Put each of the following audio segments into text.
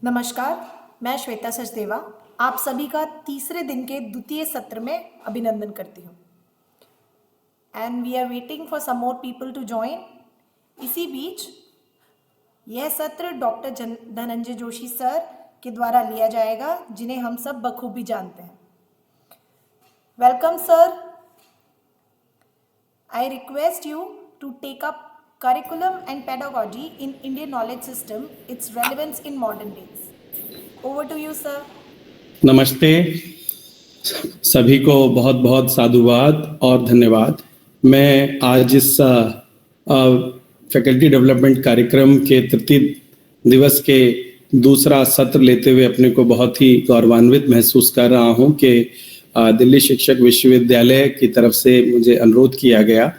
नमस्कार, मैं श्वेता सचदेवा आप सभी का तीसरे दिन के द्वितीय सत्र में अभिनंदन करती हूँ and we are waiting for some more people to join. इसी बीच यह सत्र डॉक्टर धनंजय जोशी सर के द्वारा लिया जाएगा, जिन्हें हम सब बखूबी जानते हैं। Welcome sir. I request you to take up curriculum and pedagogy in Indian knowledge system, its relevance in modern days. Over to you, sir. नमस्ते, सभी को बहुत बहुत साधुवाद और धन्यवाद। मैं आज इस फैकल्टी डेवलपमेंट कार्यक्रम के तृतीय दिवस के दूसरा सत्र लेते हुए अपने को बहुत ही गौरवान्वित महसूस कर रहा हूं कि दिल्ली शिक्षक विश्वविद्यालय की तरफ से मुझे अनुरोध किया गया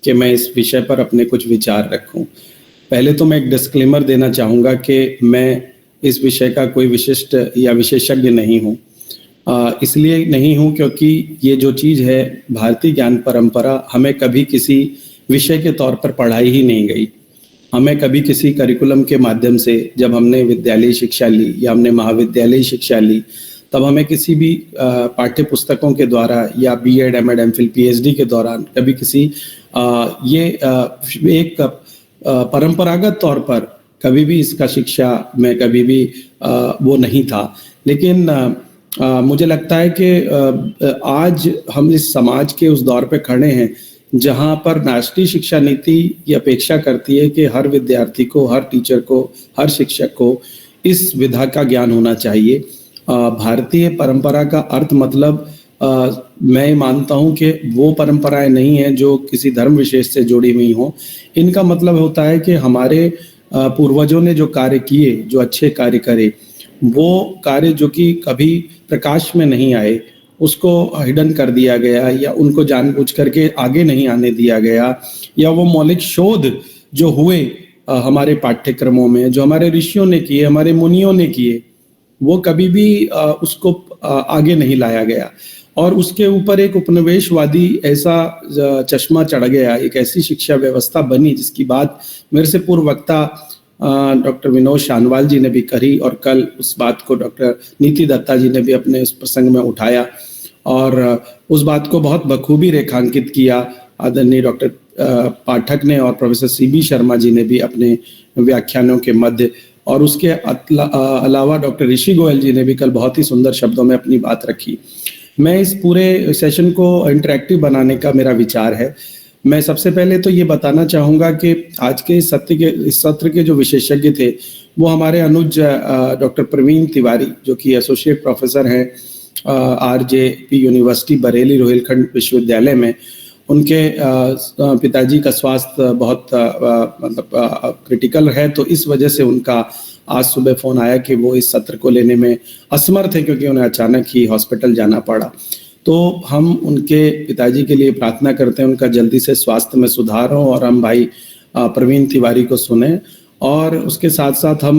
कि मैं इस विषय पर अपने कुछ विचार रखूं। पहले तो मैं एक डिस्क्लेमर देना चाहूँगा कि मैं इस विषय का कोई विशिष्ट या विशेषज्ञ नहीं हूँ। इसलिए नहीं हूँ क्योंकि ये जो चीज़ है भारतीय ज्ञान परंपरा हमें कभी किसी विषय के तौर पर पढ़ाई ही नहीं गई। हमें कभी किसी करिकुलम के माध्यम से, जब हमने विद्यालयी शिक्षा ली या हमने महाविद्यालयी शिक्षा ली, तब हमें किसी भी पाठ्य पुस्तकों के द्वारा या बीएड, एमएड, एमफिल, पीएचडी के दौरान कभी किसी एक परंपरागत तौर पर कभी भी इसका शिक्षा में कभी भी वो नहीं था। लेकिन मुझे लगता है कि आज हम इस समाज के उस दौर पे खड़े हैं जहाँ पर राष्ट्रीय शिक्षा नीति ये अपेक्षा करती है कि हर विद्यार्थी को, हर टीचर को, हर शिक्षक को इस विधा का ज्ञान होना चाहिए। भारतीय परंपरा का अर्थ मतलब मैं मानता हूं कि वो परंपराएं नहीं हैं जो किसी धर्म विशेष से जुड़ी हुई हों। इनका मतलब होता है कि हमारे पूर्वजों ने जो कार्य किए, जो अच्छे कार्य करे, वो कार्य जो कि कभी प्रकाश में नहीं आए, उसको हिडन कर दिया गया या उनको जानबूझ करके आगे नहीं आने दिया गया, या वो मौलिक शोध जो हुए हमारे पाठ्यक्रमों में, जो हमारे ऋषियों ने किए, हमारे मुनियों ने किए, वो कभी भी उसको आगे नहीं लाया गया। और उसके ऊपर एक उपनिवेशवादी ऐसा चश्मा चढ़ गया, एक ऐसी शिक्षा व्यवस्था बनी जिसकी बात मेरे से पूर्व वक्ता डॉक्टर विनोद शानवाल जी ने भी करी, और कल उस बात को डॉक्टर नीति दत्ता जी ने भी अपने उस प्रसंग में उठाया और उस बात को बहुत बखूबी रेखांकित किया आदरणीय डॉक्टर पाठक ने और प्रोफेसर सीबी शर्मा जी ने भी अपने व्याख्यानों के मध्य, और उसके अलावा डॉक्टर ऋषि गोयल जी ने भी कल बहुत ही सुंदर शब्दों में अपनी बात रखी। मैं इस पूरे सेशन को इंटरैक्टिव बनाने का मेरा विचार है। मैं सबसे पहले तो ये बताना चाहूँगा कि आज के इस सत्र के जो विशेषज्ञ थे वो हमारे अनुज डॉक्टर प्रवीण तिवारी, जो कि एसोसिएट प्रोफेसर हैं आरजेपी यूनिवर्सिटी बरेली रोहिलखंड विश्वविद्यालय में। उनके पिताजी का स्वास्थ्य बहुत मतलब क्रिटिकल है, तो इस वजह से उनका आज सुबह फ़ोन आया कि वो इस सत्र को लेने में असमर्थ है क्योंकि उन्हें अचानक ही हॉस्पिटल जाना पड़ा। तो हम उनके पिताजी के लिए प्रार्थना करते हैं उनका जल्दी से स्वास्थ्य में सुधार हो, और हम भाई प्रवीण तिवारी को सुने। और उसके साथ साथ हम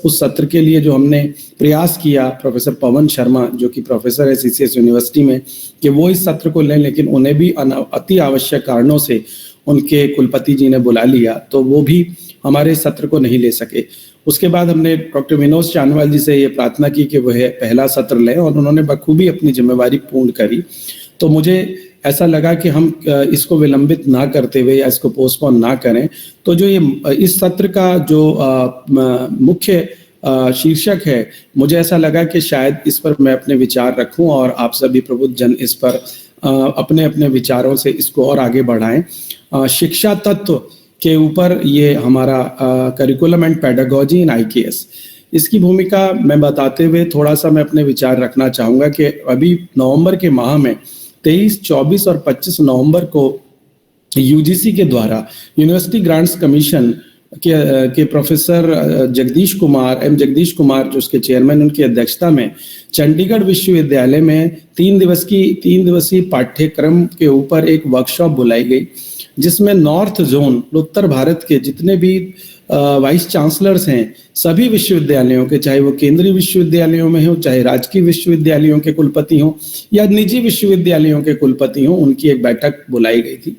उस सत्र के लिए जो हमने प्रयास किया, प्रोफेसर पवन शर्मा जो कि प्रोफेसर है सीसीएस यूनिवर्सिटी में, कि वो इस सत्र को लें, लेकिन उन्हें भी अति आवश्यक कारणों से उनके कुलपति जी ने बुला लिया, तो वो भी हमारे सत्र को नहीं ले सके। उसके बाद हमने डॉक्टर विनोद शानवाल जी से ये प्रार्थना की कि वह पहला सत्र लें, और उन्होंने बखूबी अपनी जिम्मेवारी पूर्ण करी। तो मुझे ऐसा लगा कि हम इसको विलंबित ना करते हुए या इसको पोस्टपोन ना करें। तो जो ये इस सत्र का जो मुख्य शीर्षक है, मुझे ऐसा लगा कि शायद इस पर मैं अपने विचार रखूं और आप सभी प्रबुद्ध जन इस पर अपने अपने विचारों से इसको और आगे बढ़ाएं। शिक्षा तत्व के ऊपर ये हमारा curriculum and pedagogy in IKS, इसकी भूमिका मैं बताते हुए थोड़ा सा मैं अपने विचार रखना चाहूँगा कि अभी नवंबर के माह में 23, 24 और 25 नवंबर को यूजीसी के द्वारा यूनिवर्सिटी ग्रांट्स कमीशन के प्रोफेसर जगदीश कुमार जो उसके चेयरमैन, उनकी अध्यक्षता में चंडीगढ़ विश्वविद्यालय में 3 दिवसीय पाठ्यक्रम के ऊपर एक वर्कशॉप बुलाई गई, जिसमें नॉर्थ जोन, उत्तर भारत के जितने भी वाइस चांसलर्स हैं सभी विश्वविद्यालयों के, चाहे वो केंद्रीय विश्वविद्यालयों में हो, चाहे राजकीय विश्वविद्यालयों के कुलपति हों या निजी विश्वविद्यालयों के कुलपति हों, उनकी एक बैठक बुलाई गई थी।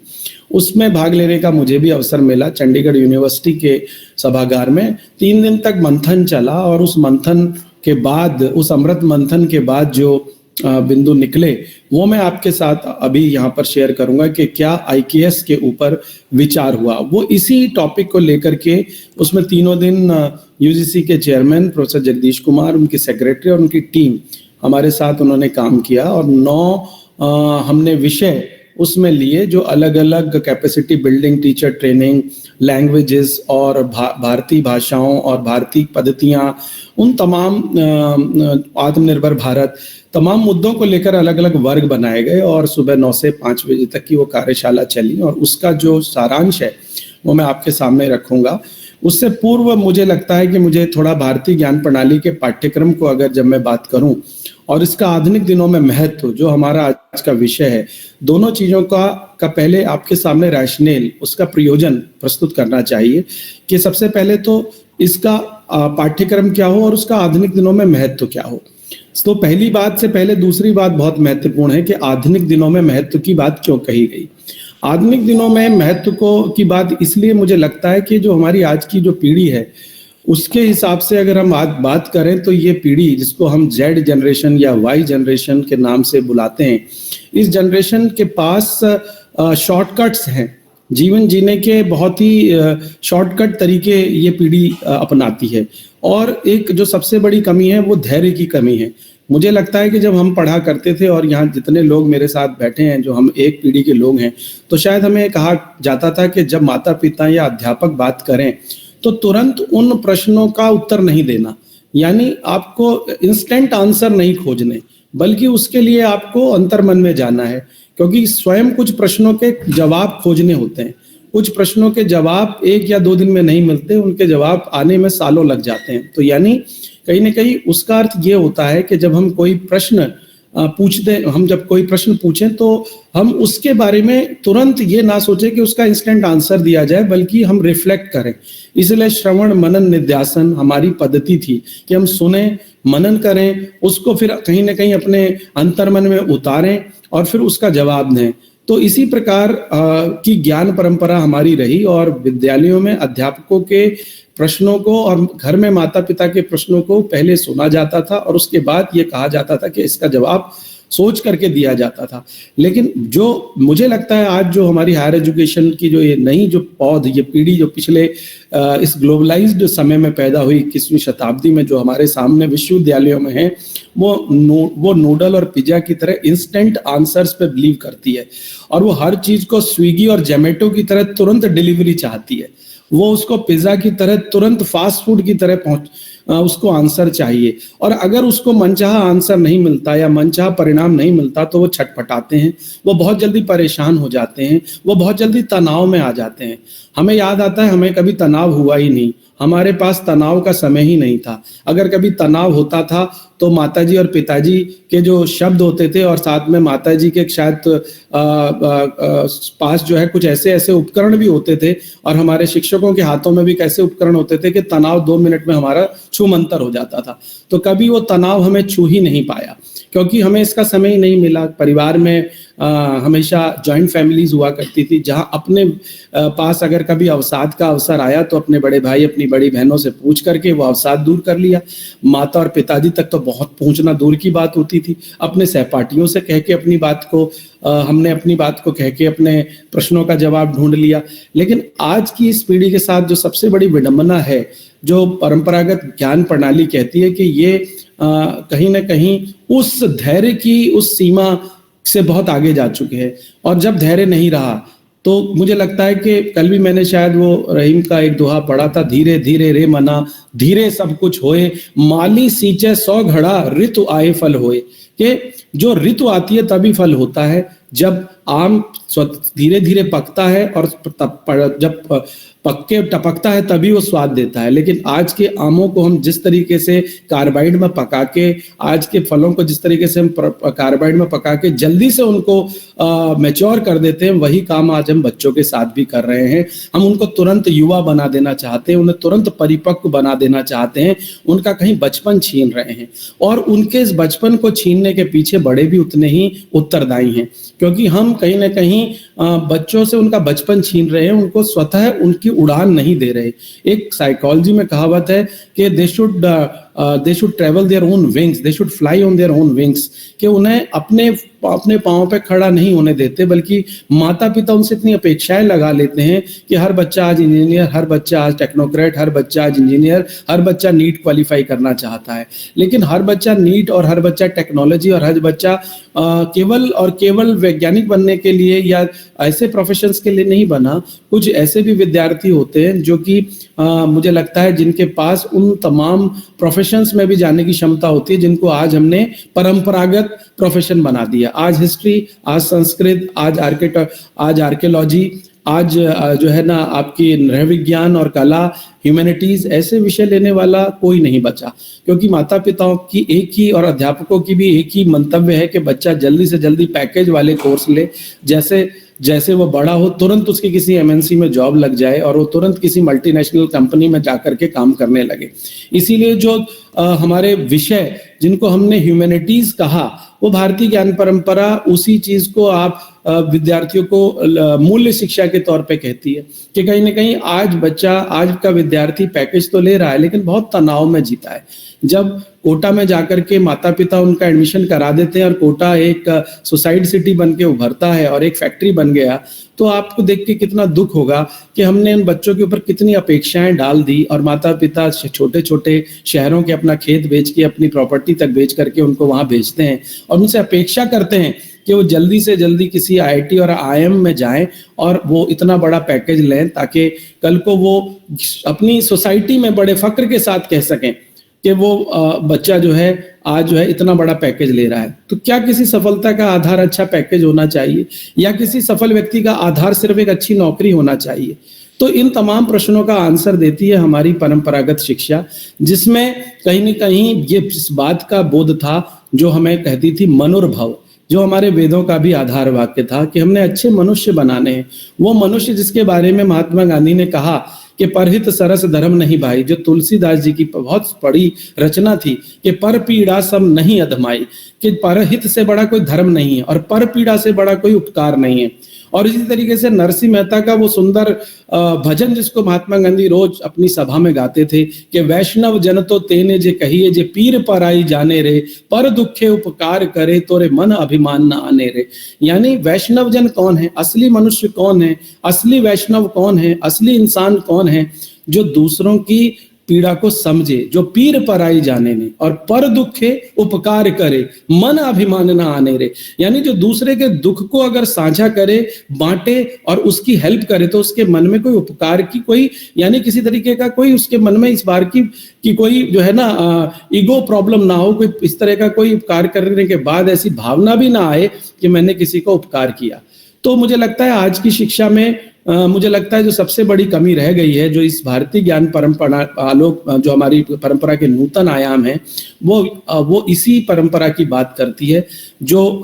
उसमें भाग लेने का मुझे भी अवसर मिला चंडीगढ़ यूनिवर्सिटी के सभागार में। 3 दिन तक मंथन चला और उस मंथन के बाद, उस अमृत मंथन के बाद जो बिंदु निकले वो मैं आपके साथ अभी यहाँ पर शेयर करूंगा कि क्या IKS के ऊपर विचार हुआ। वो इसी टॉपिक को लेकर के उसमें तीनों दिन UGC के चेयरमैन प्रोफेसर जगदीश कुमार, उनकी सेक्रेटरी और उनकी टीम हमारे साथ उन्होंने काम किया और 9 हमने विषय उसमें लिए जो अलग अलग capacity building, teacher training, languages और भारतीय भाषाओं और भारतीय पद्धतियां, उन तमाम आत्मनिर्भर भारत, तमाम मुद्दों को लेकर अलग अलग वर्ग बनाए गए और सुबह 9 से 5 बजे तक की वो कार्यशाला चली और उसका जो सारांश है वो मैं आपके सामने रखूंगा। उससे पूर्व मुझे लगता है कि मुझे थोड़ा भारतीय ज्ञान प्रणाली के पाठ्यक्रम को अगर जब मैं बात करूं और इसका आधुनिक दिनों में महत्व जो हमारा आज का विषय है, दोनों चीजों का पहले आपके सामने रैशनल, उसका प्रयोजन प्रस्तुत करना चाहिए कि सबसे पहले तो इसका पाठ्यक्रम क्या हो और उसका आधुनिक दिनों में महत्व क्या हो। तो पहली बात से पहले दूसरी बात बहुत महत्वपूर्ण है कि आधुनिक दिनों में महत्व की बात क्यों कही गई। आधुनिक दिनों में महत्व की बात इसलिए मुझे लगता है कि जो हमारी आज की जो पीढ़ी है उसके हिसाब से अगर हम आज बात करें तो ये पीढ़ी जिसको हम Z जनरेशन या Y जनरेशन के नाम से बुलाते हैं, इस जनरेशन के पास शॉर्टकट्स हैं, जीवन जीने के बहुत ही शॉर्टकट तरीके ये पीढ़ी अपनाती है और एक जो सबसे बड़ी कमी है वो धैर्य की कमी है। मुझे लगता है कि जब हम पढ़ा करते थे और यहाँ जितने लोग मेरे साथ बैठे हैं जो हम एक पीढ़ी के लोग हैं, तो शायद हमें कहा जाता था कि जब माता पिता या अध्यापक बात करें तो तुरंत उन प्रश्नों का उत्तर नहीं देना, यानी आपको इंस्टेंट आंसर नहीं खोजने, बल्कि उसके लिए आपको अंतर्मन में जाना है, क्योंकि स्वयं कुछ प्रश्नों के जवाब खोजने होते हैं। कुछ प्रश्नों के जवाब 1 या 2 दिन में नहीं मिलते, उनके जवाब आने में सालों लग जाते हैं। तो यानी कहीं ना कहीं उसका अर्थ ये होता है कि जब हम कोई प्रश्न हम जब कोई प्रश्न पूछें तो हम उसके बारे में तुरंत ये ना सोचें कि उसका इंस्टेंट आंसर दिया जाए, बल्कि हम रिफ्लेक्ट करें। इसलिए श्रवण मनन निध्यासन हमारी पद्धति थी कि हम सुने, मनन करें, उसको फिर कहीं ना कहीं अपने अंतर्मन में उतारें और फिर उसका जवाब दें। तो इसी प्रकार की ज्ञान परंपरा हमारी रही और विद्यालयों में अध्यापकों के प्रश्नों को और घर में माता पिता के प्रश्नों को पहले सुना जाता था और उसके बाद ये कहा जाता था कि इसका जवाब सोच करके दिया जाता था। लेकिन जो मुझे लगता है आज जो हमारी हायर एजुकेशन की जो ये नई जो ये पीढ़ी जो पिछले इस ग्लोबलाइज्ड समय में पैदा हुई 21वीं शताब्दी में जो हमारे सामने विश्वविद्यालयों में है, वो नूडल और पिज्जा की तरह इंस्टेंट आंसर्स पे बिलीव करती है और वो हर चीज को स्विगी और जोमेटो की तरह तुरंत डिलीवरी चाहती है। वो उसको पिज्जा की तरह तुरंत फास्ट फूड की तरह उसको आंसर चाहिए और अगर उसको मनचाहा आंसर नहीं मिलता या मनचाहा परिणाम नहीं मिलता तो वो छटपटाते हैं, वो बहुत जल्दी परेशान हो जाते हैं, वो बहुत जल्दी तनाव में आ जाते हैं। हमें याद आता है हमें कभी तनाव हुआ ही नहीं, हमारे पास तनाव का समय ही नहीं था। अगर कभी तनाव होता था तो माताजी और पिताजी के जो शब्द होते थे और साथ में माताजी के शायद पास जो है कुछ ऐसे ऐसे उपकरण भी होते थे और हमारे शिक्षकों के हाथों में भी कैसे उपकरण होते थे कि तनाव 2 मिनट में हमारा छूमंतर हो जाता था। तो कभी वो तनाव हमें छू ही नहीं पाया क्योंकि हमें इसका समय ही नहीं मिला। परिवार में हमेशा जॉइंट फैमिलीज हुआ करती थी जहां अपने पास अगर कभी अवसाद का अवसर आया तो अपने बड़े भाई अपनी बड़ी बहनों से पूछ करके वो अवसाद दूर कर लिया। माता और पिताजी तक तो बहुत पहुंचना दूर की बात होती थी। अपने सहपाठियों से कह के अपनी बात को हमने अपनी बात को कह के अपने प्रश्नों का जवाब ढूंढ लिया। लेकिन आज की इस पीढ़ी के साथ जो सबसे बड़ी विडंबना है, जो परंपरागत ज्ञान प्रणाली कहती है कि ये कहीं ना कहीं उस धैर्य की उस सीमा से बहुत आगे जा चुके हैं और जब धैर्य नहीं रहा तो मुझे लगता है कि कल भी मैंने शायद वो रहीम का एक दोहा पढ़ा था, धीरे धीरे रे मना धीरे सब कुछ होए, माली सींचे 100 घड़ा ऋतु आए फल होए। कि जो ऋतु आती है तभी फल होता है, जब आम धीरे धीरे पकता है और जब पक के टपकता है तभी वो स्वाद देता है। लेकिन आज के आमों को हम जिस तरीके से कार्बाइड में पका के, आज के फलों को जिस तरीके से हम कार्बाइड में पका के जल्दी से उनको मैच्योर कर देते हैं, वही काम आज हम बच्चों के साथ भी कर रहे हैं। हम उनको तुरंत युवा बना देना चाहते हैं, उन्हें तुरंत परिपक्व बना देना चाहते हैं, उनका कहीं बचपन छीन रहे हैं और उनके इस बचपन को छीनने के पीछे बड़े भी उतने ही उत्तरदायी हैं। क्योंकि हम कहीं ना कहीं बच्चों से उनका बचपन छीन रहे हैं, उनको स्वतः उनकी उड़ान नहीं दे रहे। एक साइकोलॉजी में कहावत है कि they should travel their own wings, they should fly on their own wings, कि उन्हें अपने पाँव पे खड़ा नहीं होने देते, बल्कि माता पिता उनसे इतनी अपेक्षाएं लगा लेते हैं कि हर बच्चा आज इंजीनियर, हर बच्चा आज टेक्नोक्रेट, हर बच्चा आज इंजीनियर, हर बच्चा नीट क्वालिफाई करना चाहता है। लेकिन हर बच्चा नीट और हर बच्चा टेक्नोलॉजी और हर बच्चा केवल और केवल वैज्ञानिक बनने के लिए या ऐसे प्रोफेशंस के लिए नहीं बना। कुछ ऐसे भी विद्यार्थी होते हैं जो कि मुझे लगता है जिनके पास उन तमाम प्रोफेशंस में भी जाने की क्षमता होती है जिनको आज हमने परंपरागत प्रोफेशन बना दिया। आज हिस्ट्री, आज संस्कृत, आज आर्कियोलॉजी, आज जो है ना आपकी नृह विज्ञान और कला, ह्यूमैनिटीज, ऐसे विषय लेने वाला कोई नहीं बचा, क्योंकि माता पिताओं की एक ही और अध्यापकों की भी एक ही मंतव्य है कि बच्चा जल्दी से जल्दी पैकेज वाले कोर्स ले, जैसे जैसे वो बड़ा हो तुरंत उसकी किसी एमएनसी में जॉब लग जाए और वो तुरंत किसी मल्टीनेशनल कंपनी में जाकर के काम करने लगे। इसीलिए जो हमारे विषय जिनको हमने ह्यूमैनिटीज कहा, वो भारतीय ज्ञान परंपरा उसी चीज को आप विद्यार्थियों को मूल्य शिक्षा के तौर पे कहती है कि कहीं ना कहीं आज का विद्यार्थी पैकेज तो ले रहा है लेकिन बहुत तनाव में जीता है। जब कोटा में जाकर के माता पिता उनका एडमिशन करा देते हैं और कोटा एक सुसाइड सिटी बन के उभरता है और एक फैक्ट्री बन गया, तो आपको देख के कितना दुख होगा कि हमने उन बच्चों के ऊपर कितनी अपेक्षाएं डाल दी और माता पिता छोटे छोटे शहरों के अपना खेत बेच के, अपनी प्रॉपर्टी तक बेच करके उनको वहां भेजते हैं और उनसे अपेक्षा करते हैं कि वो जल्दी से जल्दी किसी आईआईटी और आईएम में जाएं और वो इतना बड़ा पैकेज लें ताकि कल को वो अपनी सोसाइटी में बड़े फक्र के साथ कह सकें कि वो बच्चा जो है आज जो है इतना बड़ा पैकेज ले रहा है। तो क्या किसी सफलता का आधार अच्छा पैकेज होना चाहिए, या किसी सफल व्यक्ति का आधार सिर्फ एक अच्छी नौकरी होना चाहिए? तो इन तमाम प्रश्नों का आंसर देती है हमारी परंपरागत शिक्षा, जिसमें कहीं न कहीं ये इस बात का बोध था जो हमें कहती थी मनुर्भव, जो हमारे वेदों का भी आधार वाक्य था कि हमने अच्छे मनुष्य बनाने हैं। वो मनुष्य जिसके बारे में महात्मा गांधी ने कहा कि परहित सरस धर्म नहीं भाई, जो तुलसीदास जी की बहुत बड़ी रचना थी कि पर पीड़ा सम नहीं अधमाई, कि परहित से बड़ा कोई धर्म नहीं है और पर पीड़ा से बड़ा कोई उपकार नहीं है। और इसी तरीके से नरसिंह मेहता का वो सुंदर भजन जिसको महात्मा गांधी रोज अपनी सभा में गाते थे कि वैष्णव जन तो तेने जे कहिए जे पीर पराई जाने रे, पर दुखे उपकार करे तोरे मन अभिमान न आने रे। यानी वैष्णव जन कौन है, असली मनुष्य कौन है, असली वैष्णव कौन है, असली इंसान कौन है, जो दूसरों की पीड़ा को समझे, जो पीर पराई जाने ने और पर दुखे उपकार करे, मन अभिमान न आने रे। यानी जो दूसरे के दुख को अगर साझा करे, बांटे और उसकी हेल्प करे, तो उसके मन में कोई उपकार की कोई यानी किसी तरीके का कोई उसके मन में इस बार की कोई जो है ना ईगो प्रॉब्लम ना हो, कोई इस तरह का कोई उपकार करने के बाद ऐसी भावना भी ना आए कि मैंने किसी को उपकार किया। तो मुझे लगता है आज की शिक्षा में मुझे लगता है जो सबसे बड़ी कमी रह गई है, जो इस भारतीय ज्ञान परंपरा आलोक जो हमारी परंपरा के नूतन आयाम है, वो इसी परंपरा की बात करती है, जो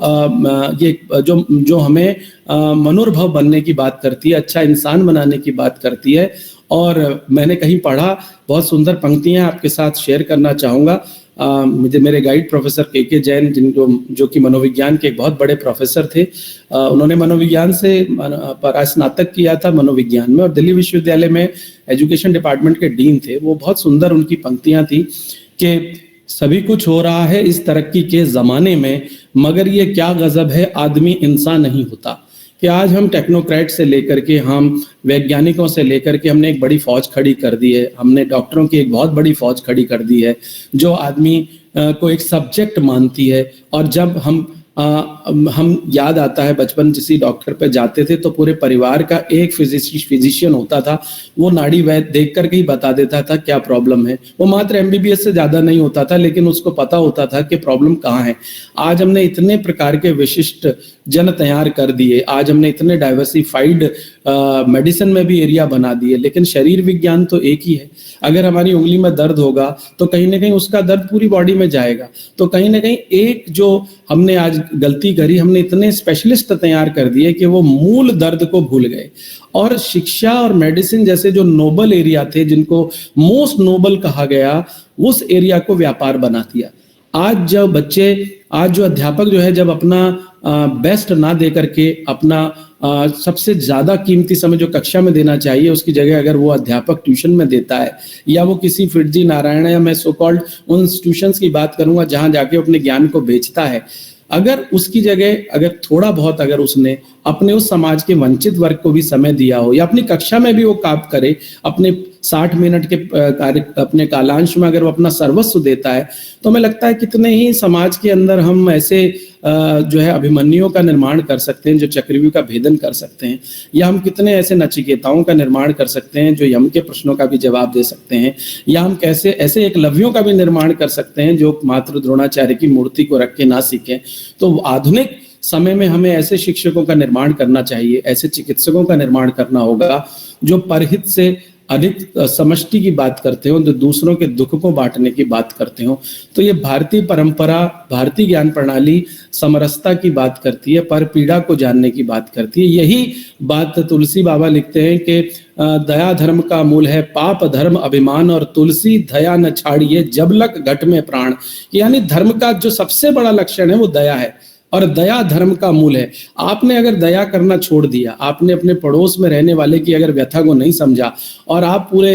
हमें मनुर्भव बनने की बात करती है, अच्छा इंसान बनाने की बात करती है। और मैंने कहीं पढ़ा, बहुत सुंदर पंक्तियां आपके साथ शेयर करना चाहूंगा। मुझे मेरे गाइड प्रोफेसर के जैन जो कि मनोविज्ञान के एक बहुत बड़े प्रोफेसर थे, उन्होंने मनोविज्ञान से स्नातक किया था मनोविज्ञान में और दिल्ली विश्वविद्यालय में एजुकेशन डिपार्टमेंट के डीन थे। वो बहुत सुंदर उनकी पंक्तियां थी कि सभी कुछ हो रहा है इस तरक्की के जमाने में, मगर ये क्या गजब है आदमी इंसान नहीं होता। कि आज हम टेक्नोक्रेट से लेकर के, हम वैज्ञानिकों से लेकर के हमने एक बड़ी फौज खड़ी कर दी है, हमने डॉक्टरों की एक बहुत बड़ी फौज खड़ी कर दी है जो आदमी को एक सब्जेक्ट मानती है। और जब हम याद आता है बचपन किसी डॉक्टर पे जाते थे तो पूरे परिवार का एक फिजिशियन होता था, वो नाड़ी वैद्य देख करके ही बता देता था क्या प्रॉब्लम है। वो मात्र एमबीबीएस से ज्यादा नहीं होता था, लेकिन उसको पता होता था कि प्रॉब्लम कहाँ है। आज हमने इतने प्रकार के विशिष्ट जन तैयार कर दिए, आज हमने इतने डाइवर्सिफाइड मेडिसिन में भी एरिया बना दिए, लेकिन शरीर विज्ञान तो एक ही है। अगर हमारी उंगली में दर्द होगा तो कहीं ना कहीं उसका दर्द पूरी बॉडी में जाएगा। तो कहीं ना कहीं एक जो हमने आज गलती करी, हमने इतने स्पेशलिस्ट तैयार कर दिए कि वो मूल दर्द को भूल गए। और शिक्षा और मेडिसिन जैसे जो नोबल एरिया थे, जिनको मोस्ट नोबल कहा गया, उस एरिया को व्यापार बना दिया। आज जो अध्यापक जो है जब अपना बेस्ट ना दे करके अपना सबसे ज्यादा कीमती समय जो कक्षा में देना चाहिए उसकी जगह अगर वो अध्यापक ट्यूशन में देता है, या वो किसी फिरजी नारायण या मैं सो कॉल्ड उन ट्यूशंस की बात करूंगा जहां जाके अपने ज्ञान को बेचता है, अगर उसकी जगह अगर थोड़ा बहुत अगर उसने अपने उस समाज के वंचित वर्ग को भी समय दिया हो, या अपनी कक्षा में भी वो काम करे, अपने 60 मिनट के कार्य अपने कालांश में अगर वो अपना सर्वस्व देता है, तो हमें लगता है कितने ही समाज के अंदर हम ऐसे जो है अभिमन्युओं का निर्माण कर सकते हैं जो चक्रव्यूह का भेदन कर सकते हैं, या हम कितने ऐसे नचिकेताओं का निर्माण कर सकते हैं जो यम के प्रश्नों का भी जवाब दे सकते हैं, या हम कैसे ऐसे एकलव्यों का भी निर्माण कर सकते हैं जो मात्र द्रोणाचार्य की मूर्ति को रख के ना सीखें। तो आधुनिक समय में हमें ऐसे शिक्षकों का निर्माण करना चाहिए, ऐसे चिकित्सकों का निर्माण करना होगा जो परहित से अधिक समष्टि की बात करते हो, जो दूसरों के दुख को बांटने की बात करते हो। तो ये भारतीय परंपरा, भारतीय ज्ञान प्रणाली समरसता की बात करती है, पर पीड़ा को जानने की बात करती है। यही बात तुलसी बाबा लिखते हैं कि दया धर्म का मूल है, पाप धर्म अभिमान, और तुलसी दया न छाड़िए जबलक घट में प्राण। यानी धर्म का जो सबसे बड़ा लक्षण है वो दया है, और दया धर्म का मूल है। आपने अगर दया करना छोड़ दिया, आपने अपने पड़ोस में रहने वाले की अगर व्यथा को नहीं समझा, और आप पूरे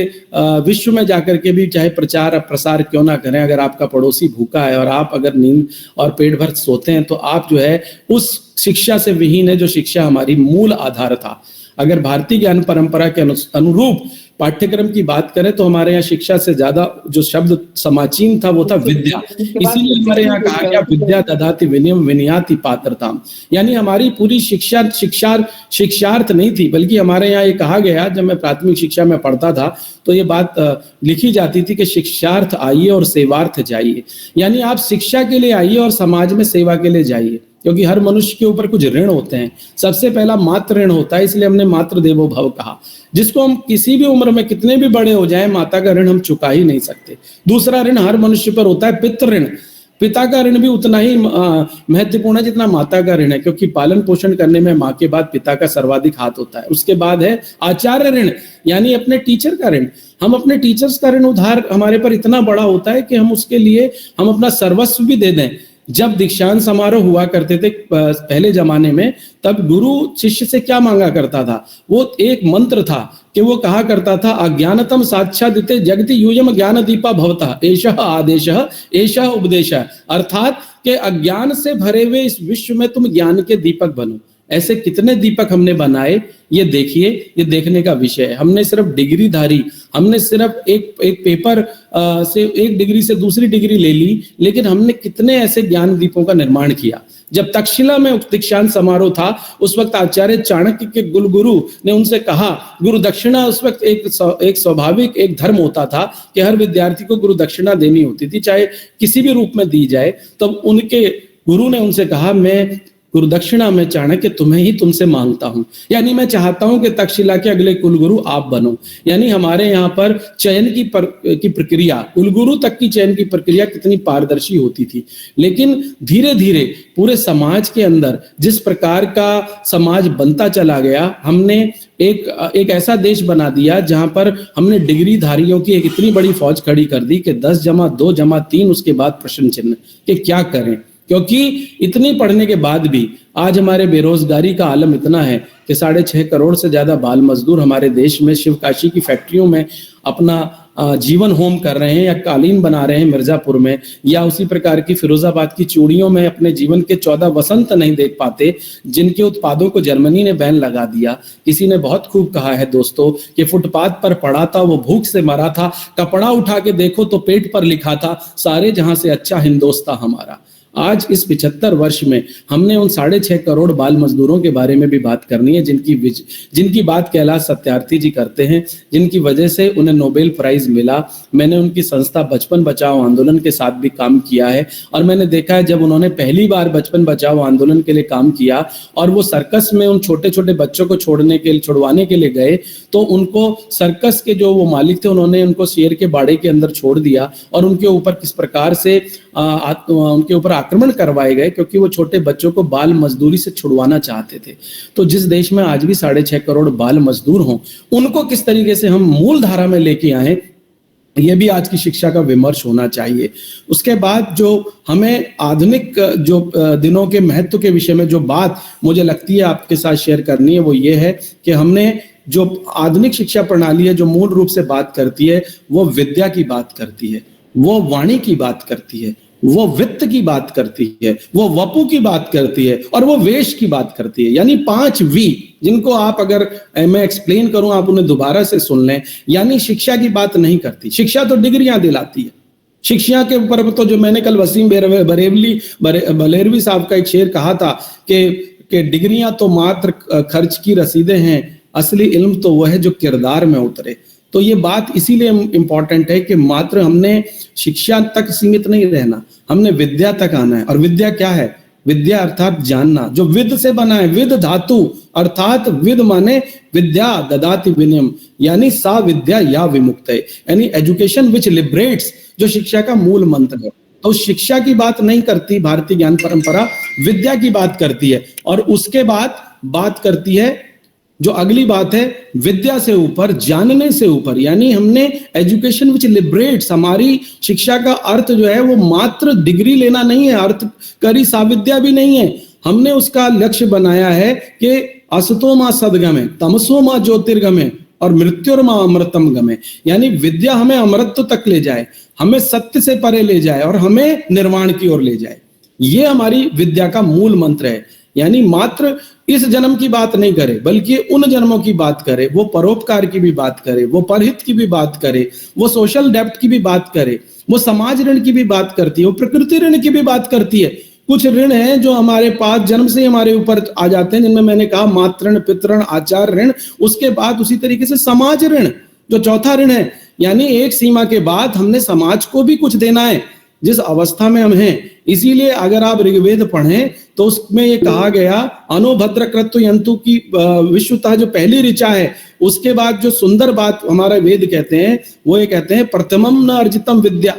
विश्व में जाकर के भी चाहे प्रचार प्रसार क्यों ना करें, अगर आपका पड़ोसी भूखा है और आप अगर नींद और पेट भर सोते हैं, तो आप जो है उस शिक्षा से विहीन है जो शिक्षा हमारी मूल आधार था। अगर भारतीय ज्ञान परंपरा के अनुरूप पाठ्यक्रम की बात करें तो हमारे यहाँ शिक्षा से ज्यादा जो शब्द समाचीन था वो था विद्या। इसीलिए हमारे यहाँ कहा गया विद्या ददाति विनयम विनयाति पात्रताम, यानी हमारी पूरी शिक्षार्थ नहीं थी, बल्कि हमारे यहाँ ये कहा गया, जब मैं प्राथमिक शिक्षा में पढ़ता था तो ये बात लिखी जाती थी कि शिक्षार्थ आइए और सेवार्थ जाइए। यानी आप शिक्षा के लिए आइए और समाज में सेवा के लिए जाइए, क्योंकि हर मनुष्य के ऊपर कुछ ऋण होते हैं। सबसे पहला मातृ ऋण होता है, इसलिए हमने मातृ देवो भव कहा, जिसको हम किसी भी उम्र में कितने भी बड़े हो जाएं, माता का ऋण हम चुका ही नहीं सकते। दूसरा ऋण हर मनुष्य पर होता है पितृ ऋण। पिता का ऋण भी उतना ही महत्वपूर्ण है जितना माता का ऋण है, क्योंकि पालन पोषण करने में माँ के बाद पिता का सर्वाधिक हाथ होता है। उसके बाद है आचार्य ऋण, यानी अपने टीचर का ऋण। हम अपने टीचर्स का ऋण उधार हमारे पर इतना बड़ा होता है कि हम उसके लिए हम अपना सर्वस्व भी दे दें। जब दीक्षांत समारोह हुआ करते थे पहले जमाने में, तब गुरु शिष्य से क्या मांगा करता था? वो एक मंत्र था कि वो कहा करता था, अज्ञानतम साक्षादिते जगति यूयम ज्ञान दीपा भवता एषः आदेशः एषः उपदेशः। अर्थात कि अज्ञान से भरे हुए इस विश्व में तुम ज्ञान के दीपक बनो। ऐसे कितने दीपक हमने बनाए, ये देखिए, ये देखने का विषय है। हमने सिर्फ डिग्रीधारी, हमने सिर्फ एक पेपर से एक डिग्री से दूसरी डिग्री ले ली, लेकिन हमने कितने ऐसे ज्ञान दीपों का निर्माण किया। जब तक्षशिला में दीक्षांत समारोह था, उस वक्त आचार्य चाणक्य के कुलगुरु ने उनसे कहा, गुरु दक्षिणा उस वक्त एक स्वाभाविक एक धर्म होता था कि हर विद्यार्थी को गुरु दक्षिणा देनी होती थी, चाहे किसी भी रूप में दी जाए। तब उनके गुरु ने उनसे कहा, मैं गुरु दक्षिणा में चाणक्य तुम्हें ही तुमसे मांगता हूं, यानी मैं चाहता हूं कि तक्षशिला के अगले कुलगुरु आप बनो। यानी हमारे यहाँ पर चयन की प्रक्रिया, कुलगुरु तक की चयन की प्रक्रिया कितनी पारदर्शी होती थी। लेकिन धीरे धीरे पूरे समाज के अंदर जिस प्रकार का समाज बनता चला गया, हमने एक ऐसा देश बना दिया जहां पर हमने डिग्रीधारियों की एक इतनी बड़ी फौज खड़ी कर दी कि 10 जमा 2 जमा 3 उसके बाद प्रश्न चिन्ह कि क्या करें। क्योंकि इतनी पढ़ने के बाद भी आज हमारे बेरोजगारी का आलम इतना है कि 6.5 करोड़ से ज्यादा बाल मजदूर हमारे देश में शिवकाशी की फैक्ट्रियों में अपना जीवन होम कर रहे हैं, या कालीन बना रहे हैं मिर्जापुर में, या उसी प्रकार की फिरोजाबाद की चूड़ियों में अपने जीवन के 14 वसंत नहीं देख पाते, जिनके उत्पादों को जर्मनी ने बैन लगा दिया। किसी ने बहुत खूब कहा है दोस्तों कि फुटपाथ पर पड़ा था, वो भूख से मरा था, कपड़ा उठा के देखो तो पेट पर लिखा था, सारे जहां से अच्छा हिंदोस्तां हमारा। आज इस 75 वर्ष में हमने उन 6.5 करोड़ बाल मजदूरों के बारे में भी बात करनी है, जिनकी बात कैलाश सत्यार्थी जी करते हैं, जिनकी वजह से उन्हें नोबेल प्राइज मिला। मैंने उनकी संस्था बचपन बचाओ आंदोलन के साथ भी काम किया है, और मैंने देखा है जब उन्होंने पहली बार बचपन बचाओ आंदोलन के लिए काम किया और वो सर्कस में उन छोटे छोटे बच्चों को छुड़वाने के लिए गए, तो उनको सर्कस के जो वो मालिक थे उन्होंने उनको शेर के बाड़े के अंदर छोड़ दिया और उनके ऊपर किस प्रकार से उनके ऊपर आक्रमण करवाए गए, क्योंकि वो छोटे बच्चों को बाल मजदूरी से छुड़वाना चाहते थे। तो जिस देश में आज भी 6.5 करोड़ बाल मजदूर हों, उनको किस तरीके से हम मूल धारा में लेके आए, ये भी आज की शिक्षा का विमर्श होना चाहिए। उसके बाद जो हमें आधुनिक जो दिनों के महत्व के विषय में जो बात मुझे लगती है आपके साथ शेयर करनी है, वो ये है कि हमने जो आधुनिक शिक्षा प्रणाली है जो मूल रूप से बात करती है, वो विद्या की बात करती है, वो वाणी की बात करती है, वो वित्त की बात करती है, वो वपु की बात करती है, और वो वेश की बात करती है। यानी 5 वी, जिनको आप अगर मैं एक्सप्लेन करूं, आप उन्हें दोबारा से सुन लें। यानी शिक्षा की बात नहीं करती, शिक्षा तो डिग्रियां दिलाती है। शिक्षा के ऊपर तो जो मैंने कल वसीम बलेरवी साहब का एक शेर कहा था कि डिग्रियां तो मात्र खर्च की रसीदें हैं, असली इल्म तो वह है जो किरदार में उतरे। तो ये बात इसीलिए इम्पोर्टेंट है कि मात्र हमने शिक्षा तक सीमित नहीं रहना, हमने विद्या तक आना है। और विद्या क्या है? विद्या अर्थात जानना, जो विद से बना है, विद धातु, अर्थात विद माने विद्या ददाति विनयम, यानी सा विद्या या विमुक्त है, यानी एजुकेशन विच लिबरेट्स, जो शिक्षा का मूल मंत्र है। तो शिक्षा की बात नहीं करती भारतीय ज्ञान परंपरा, विद्या की बात करती है। और उसके बाद बात करती है, जो अगली बात है, विद्या से ऊपर, जानने से ऊपर, यानी हमने एजुकेशन विच लिबरेट्स, हमारी शिक्षा का अर्थ जो है वो मात्र डिग्री लेना नहीं है, अर्थ करी साविद्या भी नहीं है। हमने उसका लक्ष्य बनाया है कि असतो मा सदगमे, तमसो मा ज्योतिर्गमे, और मृत्युर्मा अमृतम गमे, यानी विद्या हमें अमृत तक ले जाए, हमें सत्य से परे ले जाए और हमें निर्वाण की ओर ले जाए। ये हमारी विद्या का मूल मंत्र है। यानी मात्र इस जन्म की बात नहीं करे, बल्कि उन जन्मों की बात करे, वो परोपकार की भी बात करे, वो परहित की भी बात करे, वो सोशल डेप्थ की भी बात करे, वो समाज ऋण की भी बात करती है, वो प्रकृति ऋण की भी बात करती है। कुछ ऋण हैं जो हमारे पास जन्म से हमारे ऊपर आ जाते हैं, जिनमें मैंने कहा मातृण, पितृण, आचार ऋण, उसके बाद उसी तरीके से समाज ऋण जो चौथा ऋण है। यानी एक सीमा के बाद हमने समाज को भी कुछ देना है जिस अवस्था में हम हैं। इसीलिए अगर आप ऋग्वेद पढ़ें तो उसमें ये कहा गया, अनोभद्र कृत्व यंतु की विश्वतः जो पहली ऋचा है, उसके बाद जो सुंदर बात हमारा वेद कहते हैं, वो ये कहते हैं प्रथमम न अर्जितम विद्या,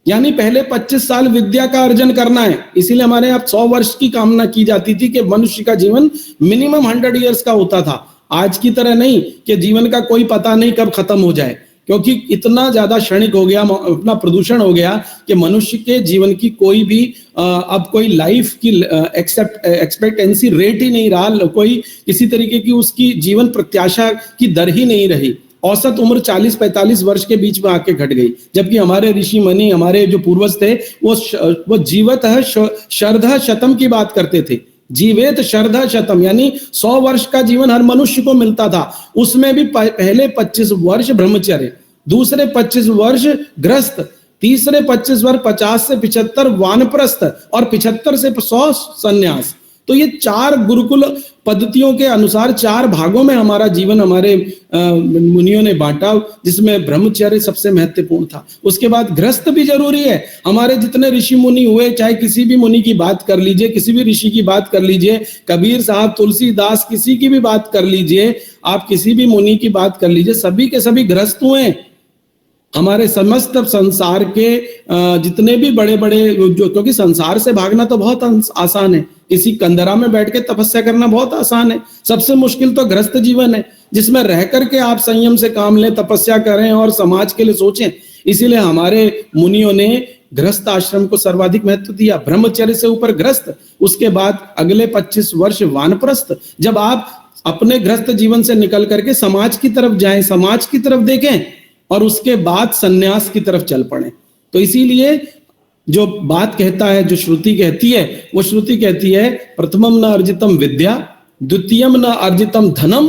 यानी पहले 25 साल विद्या का अर्जन करना है। इसीलिए हमारे यहाँ 100 वर्ष की कामना की जाती थी कि मनुष्य का जीवन मिनिमम 100 ईयर्स का होता था। आज की तरह नहीं कि जीवन का कोई पता नहीं कब खत्म हो जाए, क्योंकि इतना ज्यादा क्षणिक हो गया, अपना प्रदूषण हो गया कि मनुष्य के जीवन की कोई भी अब कोई लाइफ की एक्सपेक्टेंसी रेट ही नहीं रहा, कोई किसी तरीके की उसकी जीवन प्रत्याशा की दर ही नहीं रही। औसत उम्र 40-45 वर्ष के बीच में आके घट गई, जबकि हमारे ऋषि मुनि, हमारे जो पूर्वज थे, वो जीवत शरध शतम की बात करते थे। जीवेत शरध शतम, यानी 100 वर्ष का जीवन हर मनुष्य को मिलता था। उसमें भी पहले 25 वर्ष ब्रह्मचर्य, दूसरे 25 वर्ष गृहस्थ, तीसरे 25 वर्ष 50 से 75 वानप्रस्थ, और 75 से 100 संन्यास। तो ये 4 गुरुकुल पद्धतियों के अनुसार 4 भागों में हमारा जीवन हमारे मुनियों ने बांटा, जिसमें ब्रह्मचर्य सबसे महत्वपूर्ण था। उसके बाद गृहस्थ भी जरूरी है। हमारे जितने ऋषि मुनि हुए, चाहे किसी भी मुनि की बात कर लीजिए, किसी भी ऋषि की बात कर लीजिए, कबीर साहब, तुलसीदास, किसी की भी बात कर लीजिए, आप किसी भी मुनि की बात कर लीजिए, सभी के सभी गृहस्थ हुए। हमारे समस्त संसार के जितने भी बड़े बड़े जो, क्योंकि संसार से भागना तो बहुत आसान है, किसी कंदरा में बैठ के तपस्या करना बहुत आसान है। सबसे मुश्किल तो गृहस्थ जीवन है, जिसमें रह करके आप संयम से काम लें, तपस्या करें और समाज के लिए सोचें। इसीलिए हमारे मुनियों ने गृहस्थ आश्रम को सर्वाधिक महत्व दिया, ब्रह्मचर्य से ऊपर गृहस्थ, उसके बाद अगले 25 वर्ष वानप्रस्थ। जब आप अपने गृहस्थ जीवन से निकल करके समाज की तरफ जाएं, समाज की तरफ देखें, और उसके बाद सन्यास की तरफ चल पड़े। तो इसीलिए जो बात कहता है, जो श्रुति कहती है, वो श्रुति कहती है प्रथमम न अर्जितम विद्या, द्वितीयम न अर्जितम धनम,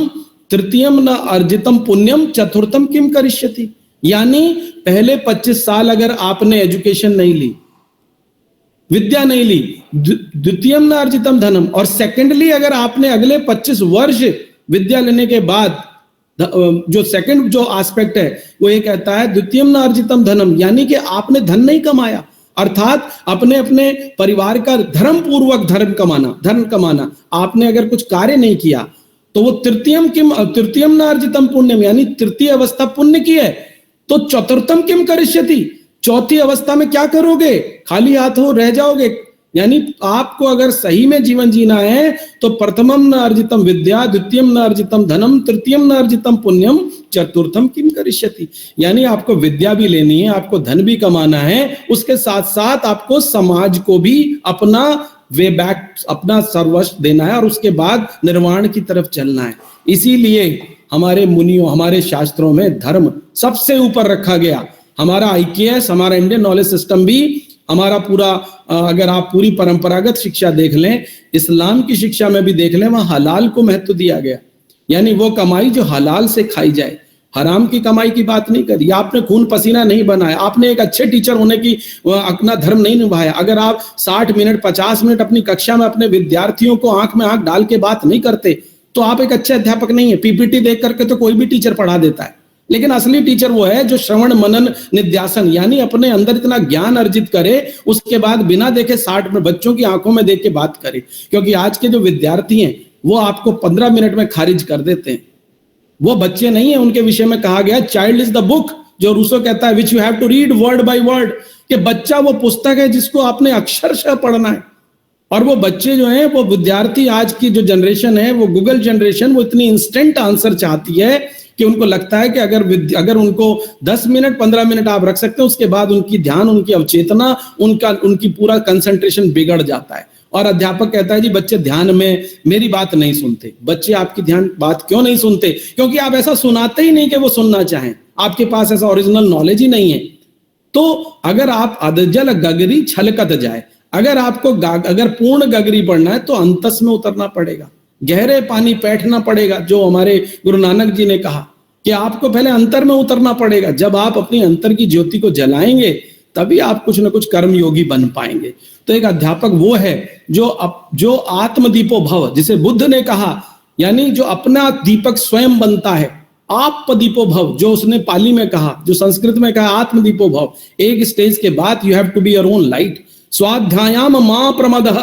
तृतीयम न अर्जितम पुण्यम, चतुर्थम किम करिष्यति। यानी पहले 25 साल अगर आपने एजुकेशन नहीं ली, विद्या नहीं ली, द्वितीयम न अर्जितम धनम, और सेकेंडली अगर आपने अगले 25 वर्ष विद्या लेने के बाद, जो सेकंड जो एस्पेक्ट है वो ये कहता है द्वितीयम न अर्जितम धनम, यानी कि आपने धन नहीं कमाया, अर्थात अपने अपने परिवार का धर्म पूर्वक धर्म कमाना आपने अगर कुछ कार्य नहीं किया, तो वो तृतीयम न अर्जितम पुण्यम, यानी तृतीय अवस्था पुण्य की है। तो चतुर्थम किम करिष्यति, चौथी अवस्था में क्या करोगे? खाली हाथों रह जाओगे। यानी आपको अगर सही में जीवन जीना है तो प्रथमम न अर्जितम विद्या, द्वितीयम न अर्जितम धनम, तृतीयम न अर्जितम पुण्यम, चतुर्थम किम करिष्यति, यानी आपको विद्या भी लेनी है, आपको धन भी कमाना है, उसके साथ साथ आपको समाज को भी अपना वे बैक, अपना सर्वस्व देना है और उसके बाद निर्वाण की तरफ चलना है। इसीलिए हमारे मुनियों, हमारे शास्त्रों में धर्म सबसे ऊपर रखा गया। हमारा IKS, हमारा इंडियन नॉलेज सिस्टम भी, हमारा पूरा, अगर आप पूरी परंपरागत शिक्षा देख लें, इस्लाम की शिक्षा में भी देख लें, वहां हलाल को महत्व दिया गया, यानी वो कमाई जो हलाल से खाई जाए, हराम की कमाई की बात नहीं करी। आपने खून पसीना नहीं बनाया, आपने एक अच्छे टीचर होने की अपना धर्म नहीं निभाया, अगर आप 60 मिनट 50 मिनट अपनी कक्षा में अपने विद्यार्थियों को आंख में आंख डाल के बात नहीं करते, तो आप एक अच्छे अध्यापक नहीं है। PPT देख करके तो कोई भी टीचर पढ़ा देता है, लेकिन असली टीचर वो है जो श्रवण मनन निध्यासन, यानी अपने अंदर इतना ज्ञान अर्जित करे, उसके बाद बिना देखे 60 में बच्चों की आंखों में देख के बात करे। क्योंकि आज के जो विद्यार्थी हैं वो आपको 15 मिनट में खारिज कर देते हैं, वो बच्चे नहीं है। उनके विषय में कहा गया चाइल्ड इज द बुक, जो रूसो कहता है, which you have to read word by word, कि बच्चा वो पुस्तक है जिसको आपने अक्षरशः पढ़ना है। और वो बच्चे जो हैं, वो विद्यार्थी, आज की जो जनरेशन है, वो गूगल जनरेशन, वो इतनी इंस्टेंट आंसर चाहती है कि उनको लगता है कि अगर उनको 10 मिनट 15 मिनट आप रख सकते हैं, उसके बाद उनकी ध्यान, उनकी अवचेतना, उनकी पूरा कंसंट्रेशन बिगड़ जाता है। और अध्यापक कहता है जी बच्चे ध्यान में मेरी बात नहीं सुनते। बच्चे आपकी ध्यान बात क्यों नहीं सुनते? क्योंकि आप ऐसा सुनाते ही नहीं कि वो सुनना चाहें, आपके पास ऐसा ओरिजिनल नॉलेज ही नहीं है। तो अगर आप अधजल गगरी छलकत जाए, अगर पूर्ण गगरी पढ़ना है तो अंतस में उतरना पड़ेगा, गहरे पानी बैठना पड़ेगा, जो हमारे गुरु नानक जी ने कहा कि आपको पहले अंतर में उतरना पड़ेगा। जब आप अपनी अंतर की ज्योति को जलाएंगे तभी आप कुछ ना कुछ कर्म योगी बन पाएंगे। तो एक अध्यापक वो है जो आत्मदीपो भव, जिसे बुद्ध ने कहा, यानी जो अपना दीपक स्वयं बनता है। आप दीपो भव, जो उसने पाली में कहा, जो संस्कृत में कहा आत्मदीपो भव। एक स्टेज के बाद you have to be your own light. स्वाध्यायाम मां प्रमदः,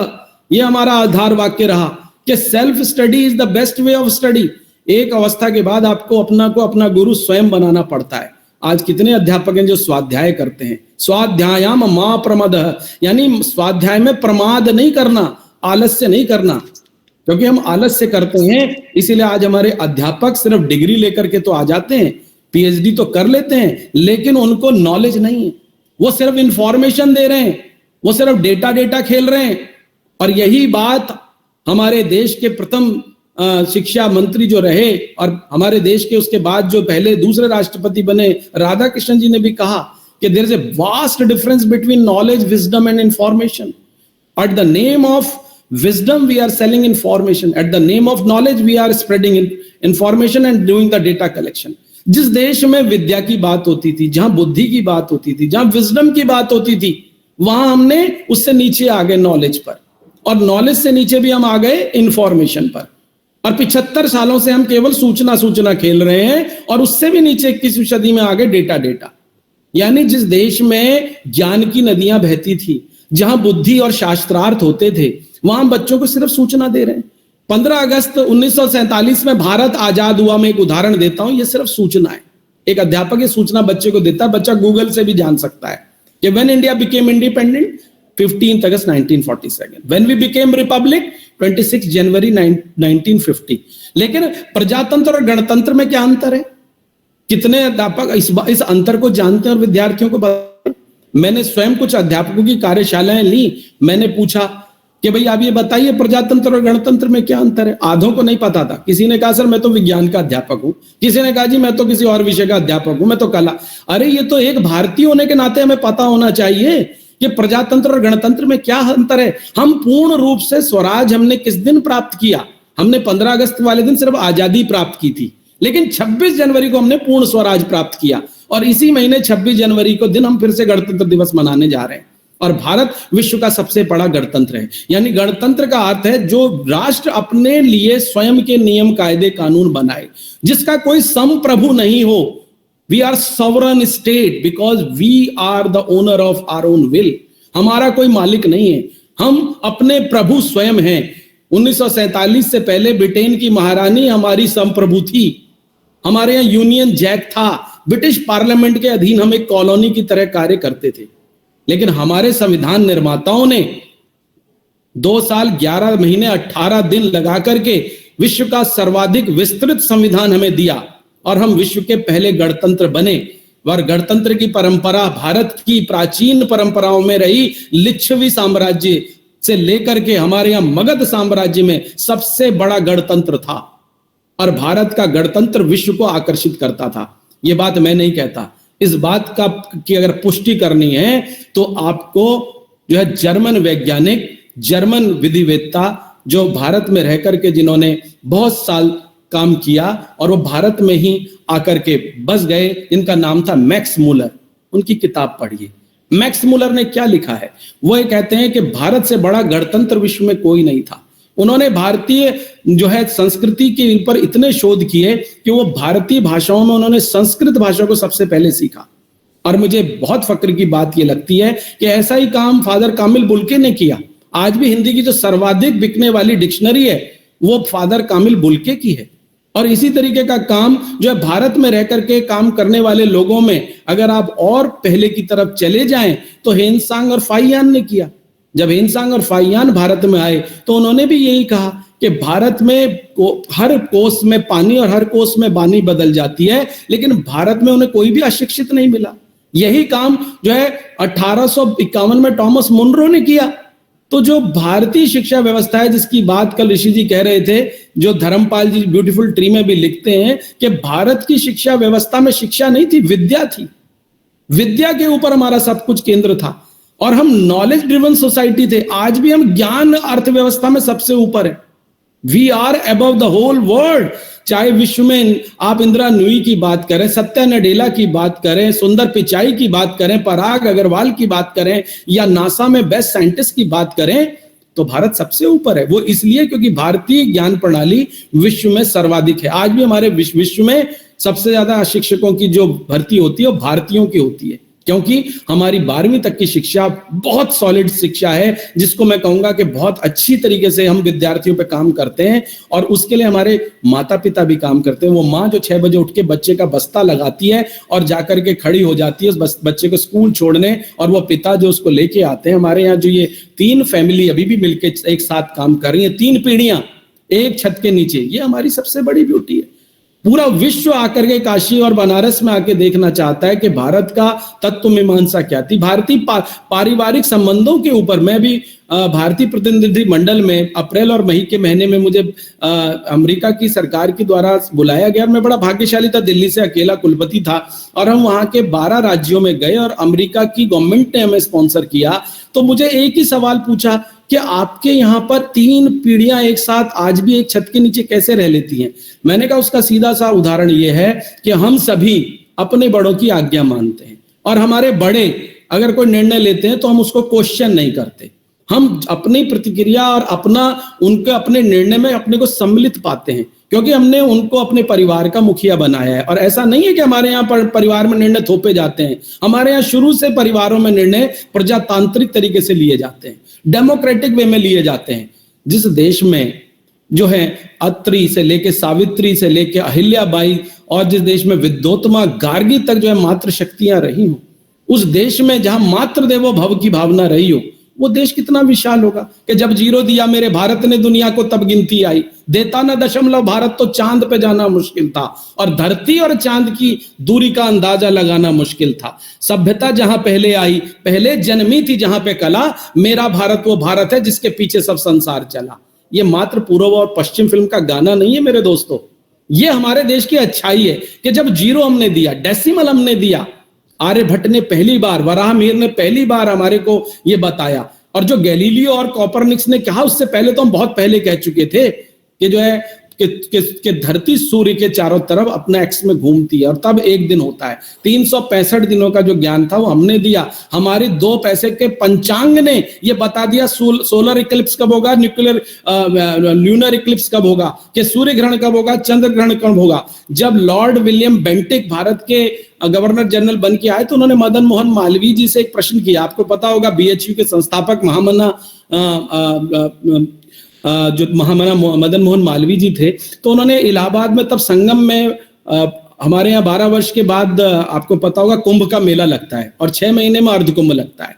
ये हमारा आधार वाक्य रहा कि self study is the best way of study. एक अवस्था के बाद आपको अपना गुरु स्वयं बनाना पड़ता है। आज कितने अध्यापक हैं जो स्वाध्याय करते हैं? स्वाध्यायाम मां प्रमदः, यानी स्वाध्याय में प्रमाद नहीं करना, आलस्य नहीं करना, क्योंकि हम आलस्य करते हैं। इसीलिए आज हमारे अध्यापक सिर्फ डिग्री लेकर के तो आ जाते हैं, PhD तो कर लेते हैं, लेकिन उनको नॉलेज नहीं है। वो सिर्फ इंफॉर्मेशन दे रहे हैं, वो सिर्फ डेटा खेल रहे हैं। और यही बात हमारे देश के प्रथम शिक्षा मंत्री जो रहे और हमारे देश के उसके बाद जो पहले दूसरे राष्ट्रपति बने, राधा कृष्णन जी ने भी कहा कि there is a vast difference between knowledge, wisdom and information. At the name of wisdom we are selling information, at the name of knowledge we are spreading information and doing the data collection। जिस देश में विद्या की बात होती थी, जहां बुद्धि की बात होती थी, जहां विजडम की बात होती थी, वहां हमने उससे नीचे आ गए नॉलेज पर, और नॉलेज से नीचे भी हम आ गए इंफॉर्मेशन पर। और 75 सालों से हम केवल सूचना खेल रहे हैं, और उससे भी नीचे 21वीं सदी में आ गए डेटा। यानी जिस देश में ज्ञान की नदियां बहती थी, जहां बुद्धि और शास्त्रार्थ होते थे, वहां बच्चों को सिर्फ सूचना दे रहे हैं। 15 अगस्त 1947 में भारत आजाद हुआ, मैं एक उदाहरण देता हूं, ये सिर्फ सूचना है। एक अध्यापक ये सूचना बच्चे को देता है, बच्चा गूगल से भी जान सकता है कि when India became independent 15 August 1947, when we became republic 26 January 1950। लेकिन प्रजातंत्र और गणतंत्र में क्या अंतर है? कितने अध्यापक इस अंतर को जानते हैं और विद्यार्थियों को बताते? मैंने स्वयं कुछ अध्यापकों की कार्यशालाएं ली, मैंने पूछा कि भाई आप ये बताइए प्रजातंत्र और गणतंत्र में क्या अंतर है? आधों को नहीं पता था। किसी ने कहा सर मैं तो विज्ञान का अध्यापक हूं, किसी ने कहा जी मैं तो किसी और विषय का अध्यापक हूं, मैं तो कला। अरे ये तो एक भारतीय होने के नाते हमें पता होना चाहिए कि प्रजातंत्र और गणतंत्र में क्या अंतर है। हम पूर्ण रूप से स्वराज हमने किस दिन प्राप्त किया? हमने 15 अगस्त वाले दिन सिर्फ आजादी प्राप्त की थी, लेकिन 26 जनवरी को हमने पूर्ण स्वराज प्राप्त किया, और इसी महीने 26 जनवरी को दिन हम फिर से गणतंत्र दिवस मनाने जा रहे हैं। और भारत विश्व का सबसे बड़ा गणतंत्र है। यानी गणतंत्र का अर्थ है जो राष्ट्र अपने लिए स्वयं के नियम कायदे कानून बनाए, जिसका कोई संप्रभु नहीं हो। We are sovereign state because we are the owner of our own will. हमारा कोई मालिक नहीं है, हम अपने प्रभु स्वयं हैं। 1947 से पहले ब्रिटेन की महारानी हमारी संप्रभु थी, हमारे यहाँ यूनियन जैक था, ब्रिटिश पार्लियामेंट के अधीन हम एक कॉलोनी की तरह कार्य करते थे। लेकिन हमारे संविधान निर्माताओं ने 2 साल 11 महीने 18 दिन लगा करके विश्व का सर्वाधिक विस्तृत संविधान हमें दिया, और हम विश्व के पहले गणतंत्र बने। और गणतंत्र की परंपरा भारत की प्राचीन परंपराओं में रही। लिच्छवी साम्राज्य से लेकर के हमारे यहाँ मगध साम्राज्य में सबसे बड़ा गणतंत्र था और भारत का गणतंत्र विश्व को आकर्षित करता था। ये बात मैं नहीं कहता। इस बात का की अगर पुष्टि करनी है तो आपको जो है जर्मन वैज्ञानिक, जर्मन विधिवेत्ता जो भारत में रह करके जिन्होंने बहुत साल काम किया और वो भारत में ही आकर के बस गए, इनका नाम था मैक्स मूलर। उनकी किताब पढ़िए। मैक्स मूलर ने क्या लिखा है? वो ये कहते हैं कि भारत से बड़ा गणतंत्र विश्व में कोई नहीं था। उन्होंने भारतीय जो है संस्कृति के ऊपर इतने शोध किए कि वो भारतीय भाषाओं में उन्होंने संस्कृत भाषा को सबसे पहले सीखा। और मुझे बहुत फक्र की बात ये लगती है कि ऐसा ही काम फादर कामिल बुल्के ने किया। आज भी हिंदी की जो सर्वाधिक बिकने वाली डिक्शनरी है वो फादर कामिल बुल्के की है। और इसी तरीके का काम जो है भारत में रह करके काम करने वाले लोगों में अगर आप और पहले की तरफ चले जाएं तो हेनसांग और फाहियान ने किया। जब हेनसांग और फाहियान भारत में आए तो उन्होंने भी यही कहा कि भारत में हर कोस में पानी और हर कोस में बानी बदल जाती है, लेकिन भारत में उन्हें कोई भी अशिक्षित नहीं मिला। यही काम जो है 1851 में टॉमस मुनरो ने किया। तो जो भारतीय शिक्षा व्यवस्था है जिसकी बात कल ऋषि जी कह रहे थे, जो धर्मपाल जी ब्यूटीफुल ट्री में भी लिखते हैं कि भारत की शिक्षा व्यवस्था में शिक्षा नहीं थी, विद्या थी। विद्या के ऊपर हमारा सब कुछ केंद्र था और हम नॉलेज ड्रिवन सोसाइटी थे। आज भी हम ज्ञान अर्थव्यवस्था में सबसे ऊपर है। We are above the whole world. चाहे विश्व में आप इंदिरा नूई की बात करें, सत्या नडेला की बात करें, सुंदर पिचाई की बात करें, पराग अग्रवाल की बात करें या नासा में बेस्ट साइंटिस्ट की बात करें, तो भारत सबसे ऊपर है। वो इसलिए क्योंकि भारतीय ज्ञान प्रणाली विश्व में सर्वाधिक है। आज भी हमारे विश्व में सबसे ज्यादा शिक्षकों की जो भर्ती होती है वो भारतीयों की होती है, क्योंकि हमारी 12वीं तक की शिक्षा बहुत सॉलिड शिक्षा है, जिसको मैं कहूंगा कि बहुत अच्छी तरीके से हम विद्यार्थियों पे काम करते हैं और उसके लिए हमारे माता पिता भी काम करते हैं। वो माँ जो 6 बजे उठ के बच्चे का बस्ता लगाती है और जाकर के खड़ी हो जाती है उस बच्चे को स्कूल छोड़ने, और वो पिता जो उसको लेके आते हैं। हमारे यहाँ जो ये 3 फैमिली अभी भी मिलके एक साथ काम कर रही है, 3 पीढ़ियां एक छत के नीचे, ये हमारी सबसे बड़ी ब्यूटी है। पूरा विश्व आकर के काशी और बनारस में आके देखना चाहता है कि भारत का तत्व मीमांसा क्या थी। भारतीय पारिवारिक संबंधों के ऊपर मैं भी भारतीय प्रतिनिधि मंडल में अप्रैल और मई के महीने में मुझे अमेरिका की सरकार के द्वारा बुलाया गया। मैं बड़ा भाग्यशाली था, दिल्ली से अकेला कुलपति था और हम वहां के 12 राज्यों में गए और अमेरिका की गवर्नमेंट ने हमें स्पॉन्सर किया। तो मुझे एक ही सवाल पूछा कि आपके यहाँ पर 3 पीढ़ियां एक साथ आज भी एक छत के नीचे कैसे रह लेती हैं। मैंने कहा उसका सीधा सा उदाहरण ये है कि हम सभी अपने बड़ों की आज्ञा मानते हैं और हमारे बड़े अगर कोई निर्णय लेते हैं तो हम उसको क्वेश्चन नहीं करते। हम अपनी प्रतिक्रिया और उनके अपने निर्णय में अपने को सम्मिलित पाते हैं, क्योंकि हमने उनको अपने परिवार का मुखिया बनाया है। और ऐसा नहीं है कि हमारे यहाँ पर परिवार में निर्णय थोपे जाते हैं। हमारे यहाँ शुरू से परिवारों में निर्णय प्रजातांत्रिक तरीके से लिए जाते हैं, डेमोक्रेटिक वे में लिए जाते हैं। जिस देश में जो है अत्रि से लेके सावित्री से लेके अहिल्याबाई और जिस देश में विद्योत्मा गार्गी तक जो है मातृ शक्तियां रही हो, उस देश में जहां मातृ देवो भव की भावना रही हो, वो देश कितना विशाल होगा कि जब 0 दिया मेरे भारत ने दुनिया को तब गिनती आई। देता ना दशमलव भारत तो चांद पे जाना मुश्किल था और धरती और चांद की दूरी का अंदाजा लगाना मुश्किल था। सभ्यता जहां पहले आई, पहले जन्मी थी जहां पे कला, मेरा भारत वो भारत है जिसके पीछे सब संसार चला। ये मात्र पूर्व और पश्चिम फिल्म का गाना नहीं है मेरे दोस्तों, ये हमारे देश की अच्छाई है कि जब 0 हमने दिया, डेसिमल हमने दिया, आर्यभट्ट ने पहली बार, वराहमिहिर ने पहली बार हमारे को ये बताया। और जो गैलीलियो और कोपरनिकस ने कहा उससे पहले तो हम बहुत पहले कह चुके थे कि जो है कि धरती सूर्य के चारों तरफ अपना एक्स में घूमती है और तब एक दिन होता है। 365 दिनों का जो ज्ञान था वो हमने दिया। हमारे 2 पैसे के पंचांग ने ये बता दिया सोलर इक्लिप्स कब होगा, ल्यूनर इक्लिप्स कब होगा, कि सूर्य ग्रहण कब होगा, चंद्र ग्रहण कब होगा। जब लॉर्ड विलियम बेंटिक भारत के गवर्नर जनरल बन के आए तो उन्होंने मदन मोहन मालवीय जी से एक प्रश्न किया। आपको पता होगा BHU के संस्थापक महामना जो महामना मदन मोहन मालवीय जी थे, तो उन्होंने इलाहाबाद में तब संगम में हमारे यहाँ 12 वर्ष के बाद आपको पता होगा कुंभ का मेला लगता है और 6 महीने में अर्ध कुंभ लगता है।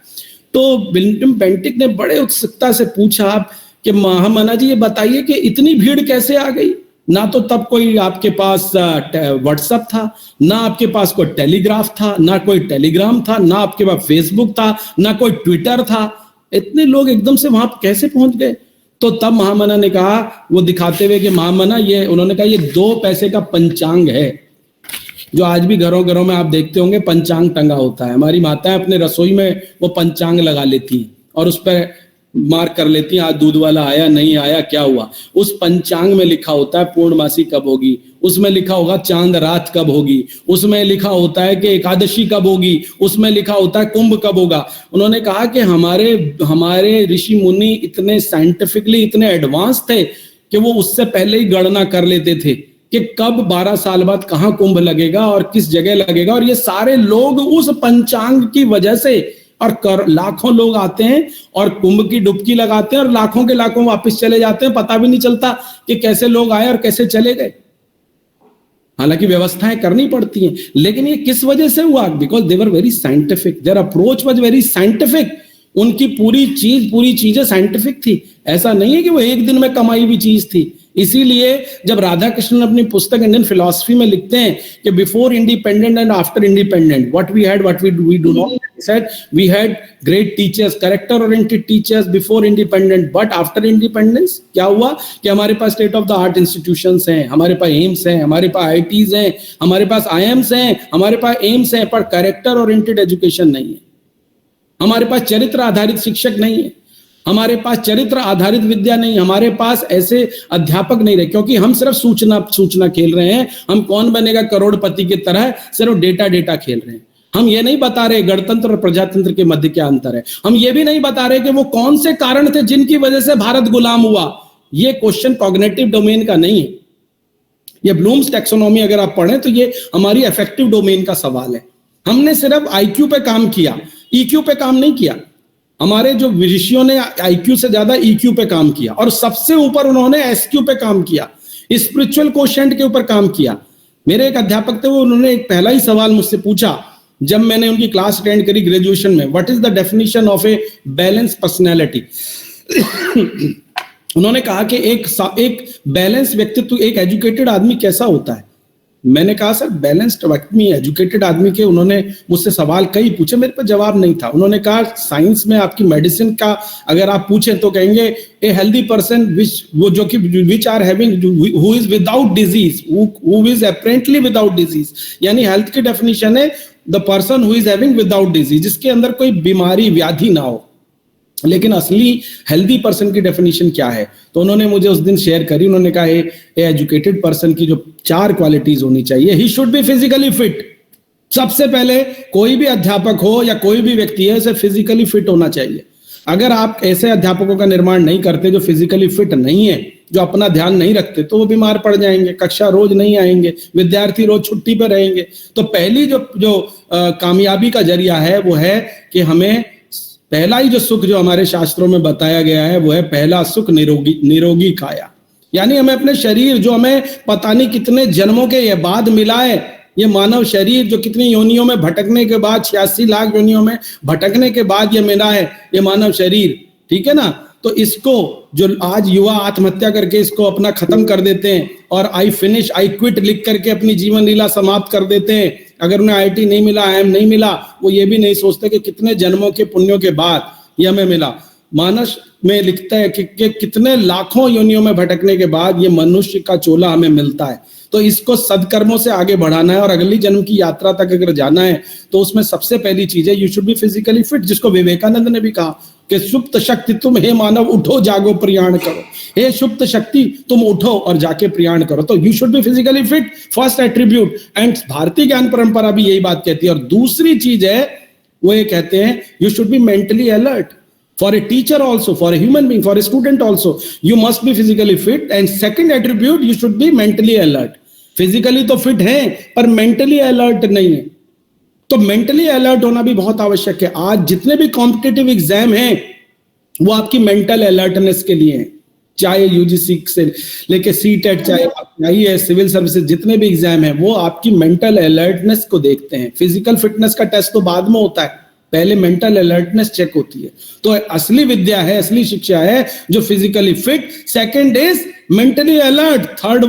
तो विलियम बेंटिक ने बड़े उत्सुकता से पूछा कि महामना जी ये बताइए कि इतनी भीड़ कैसे आ गई, ना तो तब कोई आपके पास व्हाट्सएप था, ना आपके पास कोई टेलीग्राफ था, ना कोई टेलीग्राम था, ना आपके पास फेसबुक था, ना कोई ट्विटर था। इतने लोग एकदम से वहां कैसे पहुंच गए? तो तब महामना ने कहा, वो दिखाते हुए कि महामना, ये उन्होंने कहा ये 2 पैसे का पंचांग है, जो आज भी घरों घरों में आप देखते होंगे पंचांग टंगा होता है। हमारी माताएं अपने रसोई में वो पंचांग लगा लेती हैं और उस पर मार्क कर लेती हैं, आज दूध वाला आया नहीं आया, क्या हुआ। उस पंचांग में लिखा होता है पूर्णमासी कब होगी, उसमें लिखा होगा चांद रात कब होगी, उसमें लिखा होता है कि एकादशी कब होगी, उसमें लिखा होता है कुंभ कब होगा। उन्होंने कहा कि हमारे ऋषि मुनि इतने साइंटिफिकली इतने एडवांस थे कि वो उससे पहले ही गणना कर लेते थे कि कब 12 साल बाद कहाँ कुंभ लगेगा और किस जगह लगेगा। और ये सारे लोग उस पंचांग की वजह से, और लाखों लोग आते हैं और कुंभ की डुबकी लगाते हैं और लाखों के लाखों वापस चले जाते हैं, पता भी नहीं चलता कि कैसे लोग आए और कैसे चले गए। हालांकि व्यवस्थाएं करनी पड़ती हैं, लेकिन ये किस वजह से हुआ? Because they were very scientific, there approach was very scientific. उनकी पूरी चीजें साइंटिफिक थी। ऐसा नहीं है कि वो एक दिन में कमाई हुई चीज थी। इसीलिए जब राधा कृष्णन अपनी पुस्तक इंडियन फिलॉसफी में लिखते हैं कि before independent and after independent, what we had, what we do not, said we had great teachers, character oriented teachers before independent, but after independence क्या हुआ कि हमारे पास state of the art institutions हैं, हमारे पास एम्स हैं, हमारे पास IITs हैं, हमारे पास आईएम्स हैं, हमारे पास एम्स हैं, पर कैरेक्टर ओरिएंटेड एजुकेशन नहीं है। हमारे पास चरित्र आधारित शिक्षक नहीं है, हमारे पास चरित्र आधारित विद्या नहीं, हमारे पास ऐसे अध्यापक नहीं रहे, क्योंकि हम सिर्फ सूचना खेल रहे हैं। हम कौन बनेगा करोड़पति की तरह सिर्फ डेटा खेल रहे हैं। हम ये नहीं बता रहे गणतंत्र और प्रजातंत्र के मध्य क्या अंतर है। हम ये भी नहीं बता रहे कि वो कौन से कारण थे जिनकी वजह से भारत गुलाम हुआ। ये क्वेश्चन कॉग्निटिव डोमेन का नहीं है। ये ब्लूम्स टैक्सोनॉमी अगर आप पढ़ें तो ये हमारी अफेक्टिव डोमेन का सवाल है। हमने सिर्फ आईक्यू पे काम किया, ईक्यू पे काम नहीं किया। हमारे जो ऋषियों ने आईक्यू से ज्यादा ईक्यू पे काम किया, और सबसे ऊपर उन्होंने एसक्यू पे काम किया, स्पिरिचुअल कोशेंट के ऊपर काम किया। मेरे एक अध्यापक थे, वो उन्होंने एक पहला ही सवाल मुझसे पूछा जब मैंने उनकी क्लास अटेंड करी ग्रेजुएशन में, what is the definition of a balance personality. उन्होंने कहा कि एक बैलेंस व्यक्तित्व, एक एजुकेटेड आदमी कैसा होता है। मैंने कहा सर बैलेंस्ड आदमी, एजुकेटेड आदमी के उन्होंने मुझसे सवाल कई पूछे, मेरे पर जवाब नहीं था। उन्होंने कहा साइंस में आपकी मेडिसिन का अगर आप पूछें तो कहेंगे a healthy person which are having who is without disease, who is apparently without disease, यानी हेल्थ की डेफिनेशन है the person who is having without disease, जिसके अंदर कोई बीमारी व्याधि ना हो। लेकिन असली हेल्दी पर्सन की डेफिनेशन क्या है, तो उन्होंने मुझे उस दिन शेयर करी। उन्होंने कहा एजुकेटेड पर्सन की जो 4 क्वालिटीज होनी चाहिए, he should be physically fit. सबसे पहले कोई भी अध्यापक हो या कोई भी व्यक्ति है, उसे फिजिकली फिट होना चाहिए। अगर आप ऐसे अध्यापकों का निर्माण नहीं करते जो फिजिकली फिट नहीं है, जो अपना ध्यान नहीं रखते, तो वो बीमार पड़ जाएंगे, कक्षा रोज नहीं आएंगे, विद्यार्थी रोज छुट्टी पर रहेंगे। तो पहली जो कामयाबी का जरिया है वो है कि हमें पहला ही जो सुख जो हमारे शास्त्रों में बताया गया है वो है पहला सुख निरोगी काया। यानी हमें अपने शरीर जो हमें पता नहीं कितने जन्मों के ये बाद मिला है, ये मानव शरीर जो कितनी योनियों में भटकने के बाद, 86 लाख योनियों में भटकने के बाद ये मिला है, ये मानव शरीर, ठीक है ना। तो इसको जो आज युवा आत्महत्या करके इसको अपना खत्म कर देते हैं और आई फिनिश आई क्विट लिख करके अपनी जीवन लीला समाप्त कर देते हैं। अगर उन्हें आईटी नहीं मिला, IIM नहीं मिला, वो ये भी नहीं सोचते कि कितने जन्मों के पुण्यों के बाद ये हमें मिला। मानस में लिखता है कि कितने लाखों योनियों में भटकने के बाद ये मनुष्य का चोला हमें मिलता है। तो इसको सदकर्मों से आगे बढ़ाना है और अगली जन्म की यात्रा तक अगर जाना है तो उसमें सबसे पहली चीज है you should be physically fit, जिसको विवेकानंद ने भी कहा कि सुप्त शक्ति तुम हे मानव उठो जागो प्रयाण करो। हे सुप्त शक्ति तुम उठो और जाके प्रयाण करो। तो you should be physically fit, first attribute. And भारतीय ज्ञान परंपरा भी यही बात कहती है। और दूसरी चीज है वो ये कहते हैं you should be mentally alert. For a teacher also, for a human being, for a student also, you must be physically fit. And second attribute, you should be mentally alert. Physically तो fit हैं पर mentally alert नहीं है। तो mentally alert होना भी बहुत आवश्यक है। आज जितने भी कॉम्पिटिटिव एग्जाम हैं वो आपकी मेंटल अलर्टनेस के लिए हैं। चाहे यूजीसी से लेके सीटेट, चाहे सिविल सर्विसेज, जितने भी एग्जाम हैं वो आपकी मेंटल अलर्टनेस को देखते हैं। फिजिकल फिटनेस का टेस्ट तो बाद में होता है, पहले मेंटल अलर्टनेस चेक होती है। तो असली विद्या है, असली शिक्षा है जो physically fit. Second is mentally alert. Third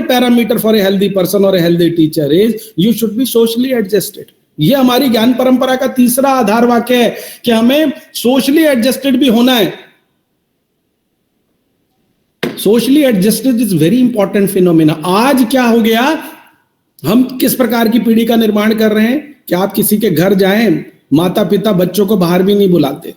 parameter for a healthy person or a healthy teacher is you should be socially adjusted. ये हमारी ज्ञान परंपरा का तीसरा आधार वाक्य है कि हमें सोशली एडजस्टेड भी होना है. Socially adjusted is very important phenomena. आज क्या हो गया, हम किस प्रकार की पीढ़ी का निर्माण कर रहे हैं कि आप किसी के घर जाएं, माता पिता बच्चों को बाहर भी नहीं बुलाते,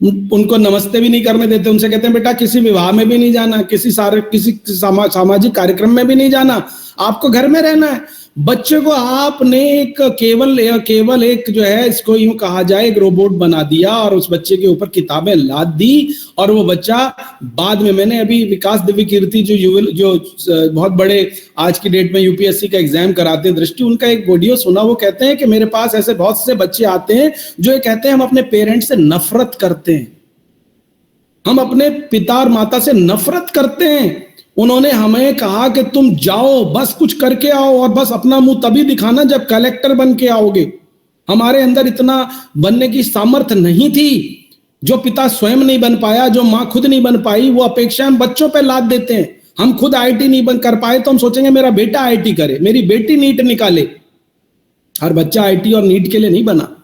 उनको नमस्ते भी नहीं करने देते, उनसे कहते हैं बेटा किसी विवाह में भी नहीं जाना, किसी सामाजिक कार्यक्रम में भी नहीं जाना, आपको घर में रहना है. बच्चे को आपने एक केवल एक जो है, इसको यूं कहा जाए, एक रोबोट बना दिया और उस बच्चे के ऊपर किताबें लाद दी और वो बच्चा बाद में, मैंने अभी विकास दिव्य कीर्ति जो बहुत बड़े आज की डेट में यूपीएससी का एग्जाम कराते हैं दृष्टि, उनका एक वीडियो सुना. वो कहते हैं कि मेरे पास ऐसे बहुत से बच्चे आते हैं जो ये कहते हैं हम अपने पेरेंट्स से नफरत करते हैं, हम अपने पिता और माता से नफरत करते हैं. उन्होंने हमें कहा कि तुम जाओ, बस कुछ करके आओ और बस अपना मुंह तभी दिखाना जब कलेक्टर बन के आओगे. हमारे अंदर इतना बनने की सामर्थ्य नहीं थी. जो पिता स्वयं नहीं बन पाया, जो मां खुद नहीं बन पाई, वो अपेक्षा हम बच्चों पे लाद देते हैं. हम खुद आईटी नहीं बन कर पाए तो हम सोचेंगे मेरा बेटा आईटी करे, मेरी बेटी नीट निकाले. हर बच्चा आईटी और नीट के लिए नहीं बना,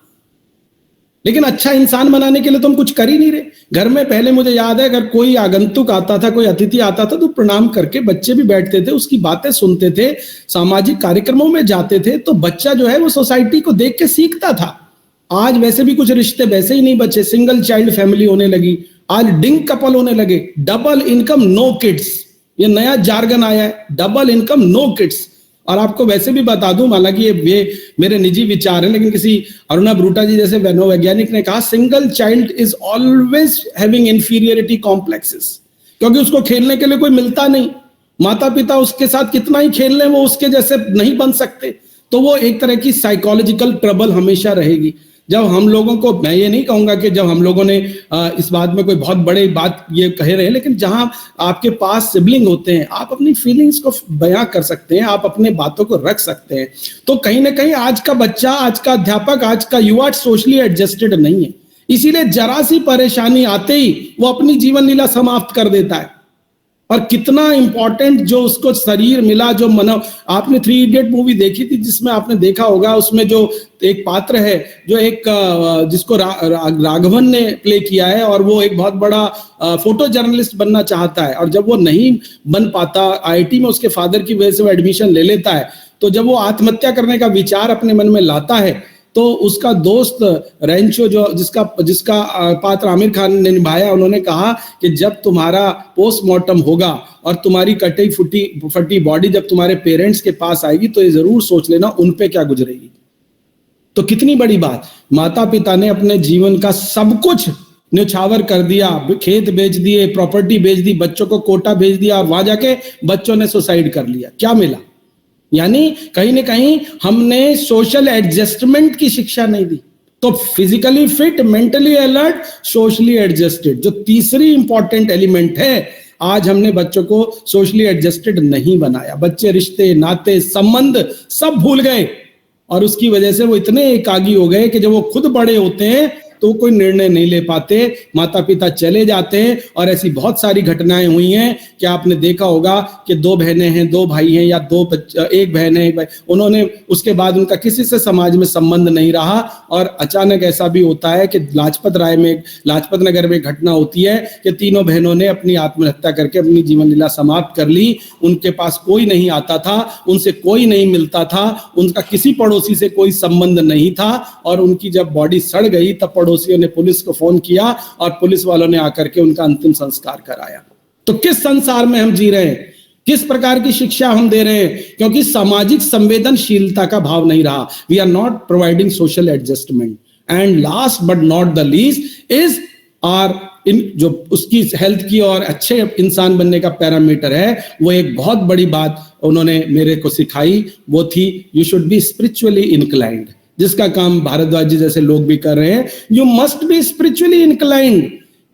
लेकिन अच्छा इंसान बनाने के लिए तो हम कुछ कर ही नहीं रहे. घर में पहले मुझे याद है, अगर कोई आगंतुक आता था, कोई अतिथि आता था, तो प्रणाम करके बच्चे भी बैठते थे, उसकी बातें सुनते थे, सामाजिक कार्यक्रमों में जाते थे, तो बच्चा जो है वो सोसाइटी को देख के सीखता था. आज वैसे भी कुछ रिश्ते वैसे ही नहीं बचे, सिंगल चाइल्ड फैमिली होने लगी, आज डिंग कपल होने लगे, डबल इनकम नो किड्स, ये नया जार्गन आया है, डबल इनकम नो किड्स. और आपको वैसे भी बता दूं, हालांकि ये मेरे निजी विचार हैं, लेकिन किसी अरुणा ब्रूटा जी जैसे मनोवैज्ञानिक ने कहा single child is always having inferiority complexes, क्योंकि उसको खेलने के लिए कोई मिलता नहीं. माता पिता उसके साथ कितना ही खेल लें, वो उसके जैसे नहीं बन सकते. तो वो एक तरह की साइकोलॉजिकल ट्रबल हमेशा रहेगी. जब हम लोगों को, मैं ये नहीं कहूंगा कि जब हम लोगों ने इस बात में कोई बहुत बड़ी बात ये कह रहे हैं, लेकिन जहां आपके पास सिबलिंग होते हैं, आप अपनी फीलिंग्स को बयां कर सकते हैं, आप अपने बातों को रख सकते हैं. तो कहीं ना कहीं आज का बच्चा, आज का अध्यापक, आज का युवा सोशली एडजस्टेड नहीं है. इसीलिए जरा सी परेशानी आते ही वो अपनी जीवन लीला समाप्त कर देता है. और कितना इंपॉर्टेंट जो उसको शरीर मिला, जो मनो, आपने 3 इडियट मूवी देखी थी, जिसमें आपने देखा होगा, उसमें जो एक पात्र है जो एक जिसको राघवन ने प्ले किया है, और वो एक बहुत बड़ा फोटो जर्नलिस्ट बनना चाहता है, और जब वो नहीं बन पाता, आईआईटी में उसके फादर की वजह से वो एडमिशन ले लेता है, तो जब वो आत्महत्या करने का विचार अपने मन में लाता है, तो उसका दोस्त रेंचो, जो जिसका पात्र आमिर खान ने निभाया, उन्होंने कहा कि जब तुम्हारा पोस्टमार्टम होगा और तुम्हारी कटी फटी बॉडी जब तुम्हारे पेरेंट्स के पास आएगी, तो ये जरूर सोच लेना उन पे क्या गुजरेगी. तो कितनी बड़ी बात, माता पिता ने अपने जीवन का सब कुछ न्यौछावर कर दिया, खेत बेच दिए, प्रॉपर्टी बेच दी, बच्चों को कोटा भेज दिया, और वहां जाके बच्चों ने सुसाइड कर लिया. क्या मिला? यानी कहीं ना कहीं हमने सोशल एडजस्टमेंट की शिक्षा नहीं दी. तो physically fit, mentally alert, socially adjusted, जो तीसरी इंपॉर्टेंट एलिमेंट है, आज हमने बच्चों को सोशली एडजस्टेड नहीं बनाया. बच्चे रिश्ते, नाते, संबंध सब भूल गए, और उसकी वजह से वो इतने एकाकी हो गए कि जब वो खुद बड़े होते हैं तो कोई निर्णय नहीं ले पाते, माता पिता चले जाते हैं. और ऐसी बहुत सारी घटनाएं हुई हैं कि आपने देखा होगा कि 2 बहनें हैं, 2 भाई हैं, या 1 बहन है, 1 भाई, उन्होंने उसके बाद उनका किसी से समाज में संबंध नहीं रहा, और अचानक ऐसा भी होता है कि लाजपत नगर में घटना होती है कि तीनों बहनों ने अपनी आत्महत्या करके अपनी जीवन लीला समाप्त कर ली. उनके पास कोई नहीं आता था, उनसे कोई नहीं मिलता था, उनका किसी पड़ोसी से कोई संबंध नहीं था, और उनकी जब बॉडी सड़ गई तब पड़ोसियों ने पुलिस को फोन किया और पुलिस वालों ने आकर के उनका अंतिम संस्कार कराया. तो किस संसार में हम जी रहे हैं, किस प्रकार की शिक्षा हम दे रहे हैं? क्योंकि सामाजिक संवेदनशीलता का भाव नहीं रहा. We are not providing social adjustment. And last but not the least is जो उसकी हेल्थ की और अच्छे इंसान बनने का पैरामीटर है, वो एक बहुत बड़ी बात उन्होंने मेरे को सिखाई, वो थी you should be spiritually inclined, जिसका काम भारद्वाज जी जैसे लोग भी कर रहे हैं. You must be spiritually inclined,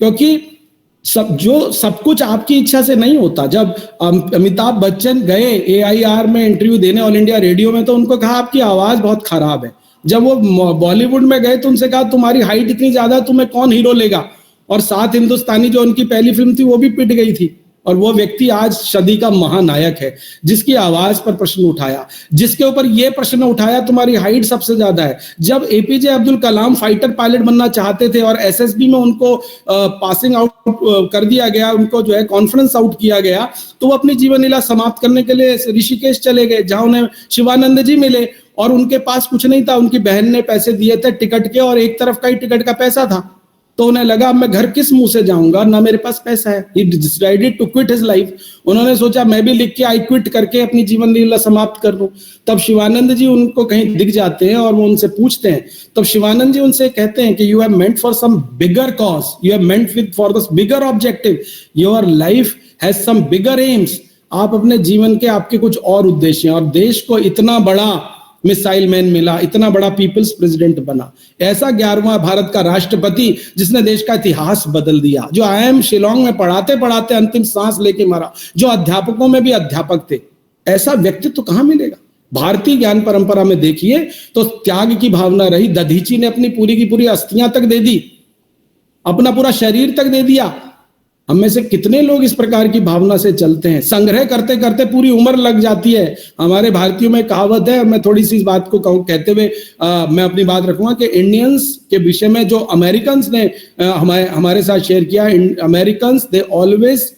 क्योंकि सब कुछ आपकी इच्छा से नहीं होता. जब अमिताभ बच्चन गए AIR में इंटरव्यू देने, ऑल इंडिया रेडियो में, तो उनको कहा आपकी आवाज बहुत खराब है. जब वो बॉलीवुड में गए तो उनसे कहा तुम्हारी हाइट इतनी ज्यादा, तुम्हें कौन हीरो लेगा? और 7 हिंदुस्तानी जो उनकी पहली फिल्म थी वो भी पिट गई थी. और वो व्यक्ति आज सदी का महानायक है, जिसकी आवाज पर प्रश्न उठाया, जिसके ऊपर ये प्रश्न उठाया तुम्हारी हाइट सबसे ज्यादा है। जब APJ Abdul Kalam fighter pilot बनना चाहते थे और एसएसबी में उनको पासिंग आउट कर दिया गया, उनको जो है कॉन्फ्रेंस आउट किया गया, तो वो अपनी जीवन लीला समाप्त करने के लिए ऋषिकेश चले गए, जहां उन्हें शिवानंद जी मिले और उनके पास कुछ नहीं था, उनकी बहन ने पैसे दिए थे टिकट के और एक तरफ का ही टिकट का पैसा था। तो उन्हें लगा अब मैं घर किस मुंह से जाऊंगा, ना मेरे पास पैसा है। He decided to quit his life। उन्होंने सोचा मैं भी लिख के आई क्विट करके अपनी जीवन लीला समाप्त कर दूं। तब शिवानंद जी उनको कहीं दिख जाते हैं और वो उनसे पूछते हैं, तब शिवानंद जी उनसे कहते हैं कि you have meant for some bigger cause, you have meant with for the bigger objective, your life has some bigger aims. आप अपने जीवन के आपके कुछ और उद्देश्य हैं, और देश को इतना बड़ा मिसाइल मैन मिला, इतना बड़ा पीपल्स प्रेसिडेंट बना, ऐसा 11वां भारत का राष्ट्रपति जिसने देश का इतिहास बदल दिया, जो IIM शिलोंग में पढ़ाते पढ़ाते अंतिम सांस लेके मरा, जो अध्यापकों में भी अध्यापक थे, ऐसा व्यक्तित्व तो कहां मिलेगा। भारतीय ज्ञान परंपरा में देखिए तो त्याग की भावना रही। दधीची ने अपनी पूरी की पूरी अस्थियां तक दे दी, अपना पूरा शरीर तक दे दिया। हम में से कितने लोग इस प्रकार की भावना से चलते हैं। संग्रह करते करते पूरी उम्र लग जाती है। हमारे भारतीयों में कहावत है, और मैं थोड़ी सी इस बात को कहते हुए मैं अपनी बात रखूंगा कि इंडियंस के विषय में जो अमेरिकन्स ने हमारे साथ शेयर किया, Americans they always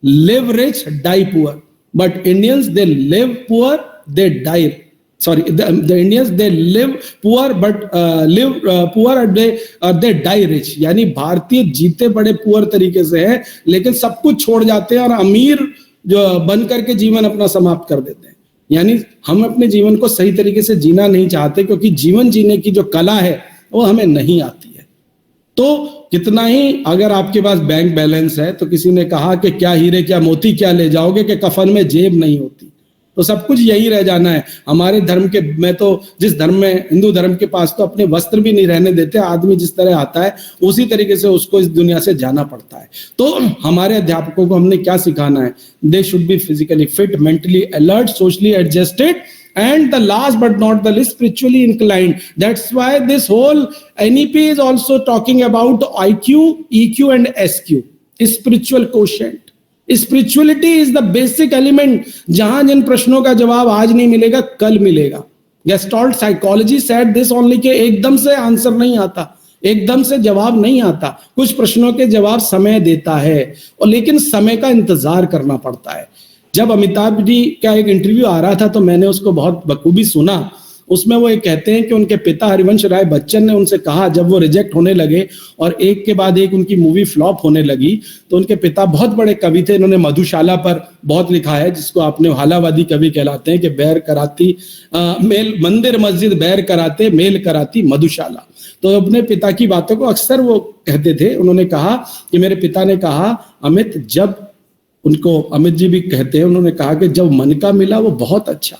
live rich die poor, but Indians they live poor they die, sorry, the Indians they live poor but live poor and they die rich। यानी भारतीय जीते बड़े पुअर तरीके से हैं, लेकिन सब कुछ छोड़ जाते हैं और अमीर जो बन करके जीवन अपना समाप्त कर देते हैं। यानी हम अपने जीवन को सही तरीके से जीना नहीं चाहते, क्योंकि जीवन जीने की जो कला है वो हमें नहीं आती है। तो कितना ही अगर आपके पास बैंक बैलेंस है, तो किसी ने कहा कि क्या हीरे क्या मोती क्या ले जाओगे, कि कफन में जेब नहीं होती, तो सब कुछ यही रह जाना है। हमारे धर्म के, मैं तो जिस धर्म में, हिंदू धर्म के पास तो अपने वस्त्र भी नहीं रहने देते। आदमी जिस तरह आता है उसी तरीके से उसको इस दुनिया से जाना पड़ता है। तो हमारे अध्यापकों को हमने क्या सिखाना है? They should be physically fit, mentally alert, socially adjusted, and the last but not the least spiritually inclined। That's why this whole NEP is also talking about IQ, EQ and SQ, spiritual quotient। Spirituality is the basic element. जहां जिन प्रश्नों का जवाब आज नहीं मिलेगा, कल मिलेगा। Gestalt psychology said this only के एकदम से आंसर नहीं आता, एकदम से जवाब नहीं आता। कुछ प्रश्नों के जवाब समय देता है, और लेकिन समय का इंतजार करना पड़ता है। जब अमिताभ जी का एक इंटरव्यू आ रहा था तो मैंने उसको बहुत बखूबी सुना। उसमें वो ये कहते हैं कि उनके पिता हरिवंश राय बच्चन ने उनसे कहा, जब वो रिजेक्ट होने लगे और एक के बाद एक उनकी मूवी फ्लॉप होने लगी, तो उनके पिता बहुत बड़े कवि थे, इन्होंने मधुशाला पर बहुत लिखा है, जिसको आपने हालावादी कवि कहलाते हैं, कि बैर कराती मेल मंदिर मस्जिद बैर कराते मेल कराती मधुशाला। तो अपने पिता की बातों को अक्सर वो कहते थे। उन्होंने कहा कि मेरे पिता ने कहा, अमित, जब उनको अमित जी भी कहते हैं, उन्होंने कहा कि जब मन का मिला वो बहुत अच्छा,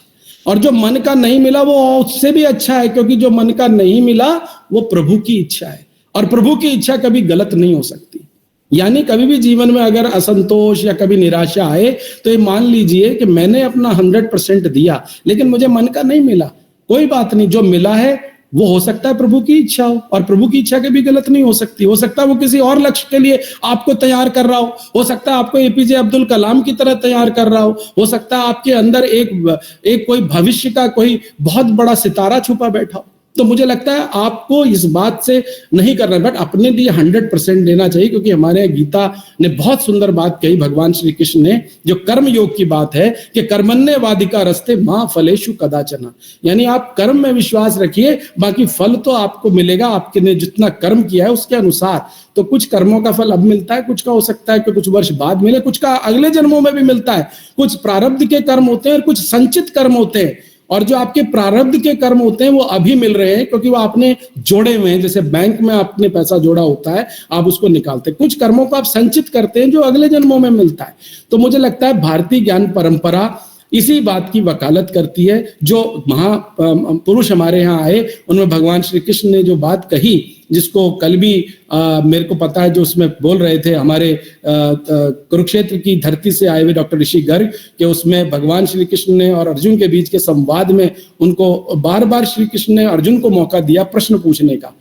और जो मन का नहीं मिला वो उससे भी अच्छा है, क्योंकि जो मन का नहीं मिला वो प्रभु की इच्छा है, और प्रभु की इच्छा कभी गलत नहीं हो सकती। यानी कभी भी जीवन में अगर असंतोष या कभी निराशा आए, तो ये मान लीजिए कि मैंने अपना 100% दिया, लेकिन मुझे मन का नहीं मिला, कोई बात नहीं, जो मिला है वो हो सकता है प्रभु की इच्छा हो, और प्रभु की इच्छा कभी गलत नहीं हो सकती। हो सकता है वो किसी और लक्ष्य के लिए आपको तैयार कर रहा हो सकता है आपको एपीजे अब्दुल कलाम की तरह तैयार कर रहा हो सकता है आपके अंदर एक कोई भविष्य का कोई बहुत बड़ा सितारा छुपा बैठा हो। तो मुझे लगता है आपको इस बात से नहीं करना, बट अपने लिए 100% देना चाहिए, क्योंकि हमारे गीता ने बहुत सुंदर बात कही, भगवान श्री कृष्ण ने, जो कर्म योग की बात है कि कर्मण्येवाधिका रस्ते मां फलेषु कदाचन। यानी आप कर्म में विश्वास रखिए, बाकी फल तो आपको मिलेगा आपके ने जितना कर्म किया है उसके अनुसार। तो कुछ कर्मों का फल अब मिलता है, कुछ का हो सकता है कि कुछ वर्ष बाद मिले, कुछ का अगले जन्मों में भी मिलता है। कुछ प्रारब्ध के कर्म होते हैं और कुछ संचित कर्म होते हैं, और जो आपके प्रारब्ध के कर्म होते हैं वो अभी मिल रहे हैं, क्योंकि वो आपने जोड़े हुए हैं। जैसे बैंक में आपने पैसा जोड़ा होता है, आप उसको निकालते हैं। कुछ कर्मों को आप संचित करते हैं जो अगले जन्मों में मिलता है। तो मुझे लगता है भारतीय ज्ञान परंपरा इसी बात की वकालत करती है। जो महापुरुष हमारे यहाँ आए, उनमें भगवान श्री कृष्ण ने जो बात कही, जिसको कल भी मेरे को पता है, जो उसमें बोल रहे थे हमारे कुरुक्षेत्र की धरती से आए हुए डॉक्टर ऋषि गर्ग, के उसमें भगवान श्री कृष्ण ने और अर्जुन के बीच के संवाद में उनको बार बार श्री कृष्ण ने अर्जुन को मौका दिया प्रश्न पूछने का।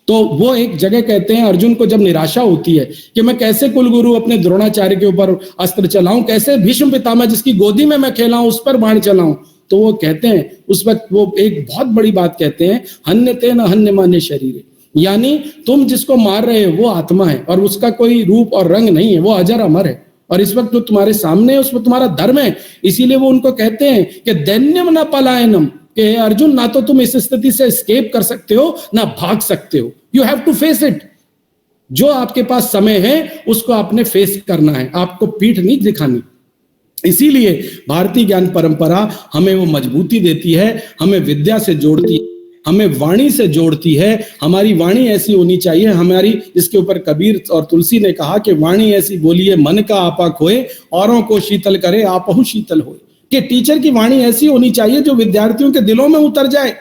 तो वो एक जगह कहते हैं अर्जुन को जब निराशा होती है कि मैं कैसे कुलगुरु अपने द्रोणाचार्य के ऊपर अस्त्र चलाऊं, कैसे भीष्म पितामह जिसकी गोदी में मैं खेला हूं उस पर बाण चलाऊं, तो वो कहते हैं उस वक्त वो एक बहुत बड़ी बात कहते हैं, हन्यते न हन्य माने शरीर, यानी तुम जिसको मार रहे हो वो आत्मा है और उसका कोई रूप और रंग नहीं है, वो अजर अमर है और इस वक्त जो तुम्हारे सामने है उसमें तुम्हारा धर्म है। इसीलिए वो उनको कहते हैं कि दैन्यम न पलायनम, कि अर्जुन ना तो तुम इस स्थिति से एस्केप कर सकते हो ना भाग सकते हो, you have to face it. जो आपके पास समय है उसको आपने फेस करना है, आपको पीठ नहीं दिखानी। इसीलिए भारतीय ज्ञान परंपरा हमें वो मजबूती देती है, हमें विद्या से जोड़ती है, हमें वाणी से जोड़ती है। हमारी वाणी ऐसी होनी चाहिए, हमारी, इसके ऊपर कबीर और तुलसी ने कहा कि वाणी ऐसी बोलिए मन का आपा खोए, औरों को शीतल करे आपहु शीतल होए। कि टीचर की वाणी ऐसी होनी चाहिए जो विद्यार्थियों के दिलों में उतर जाए।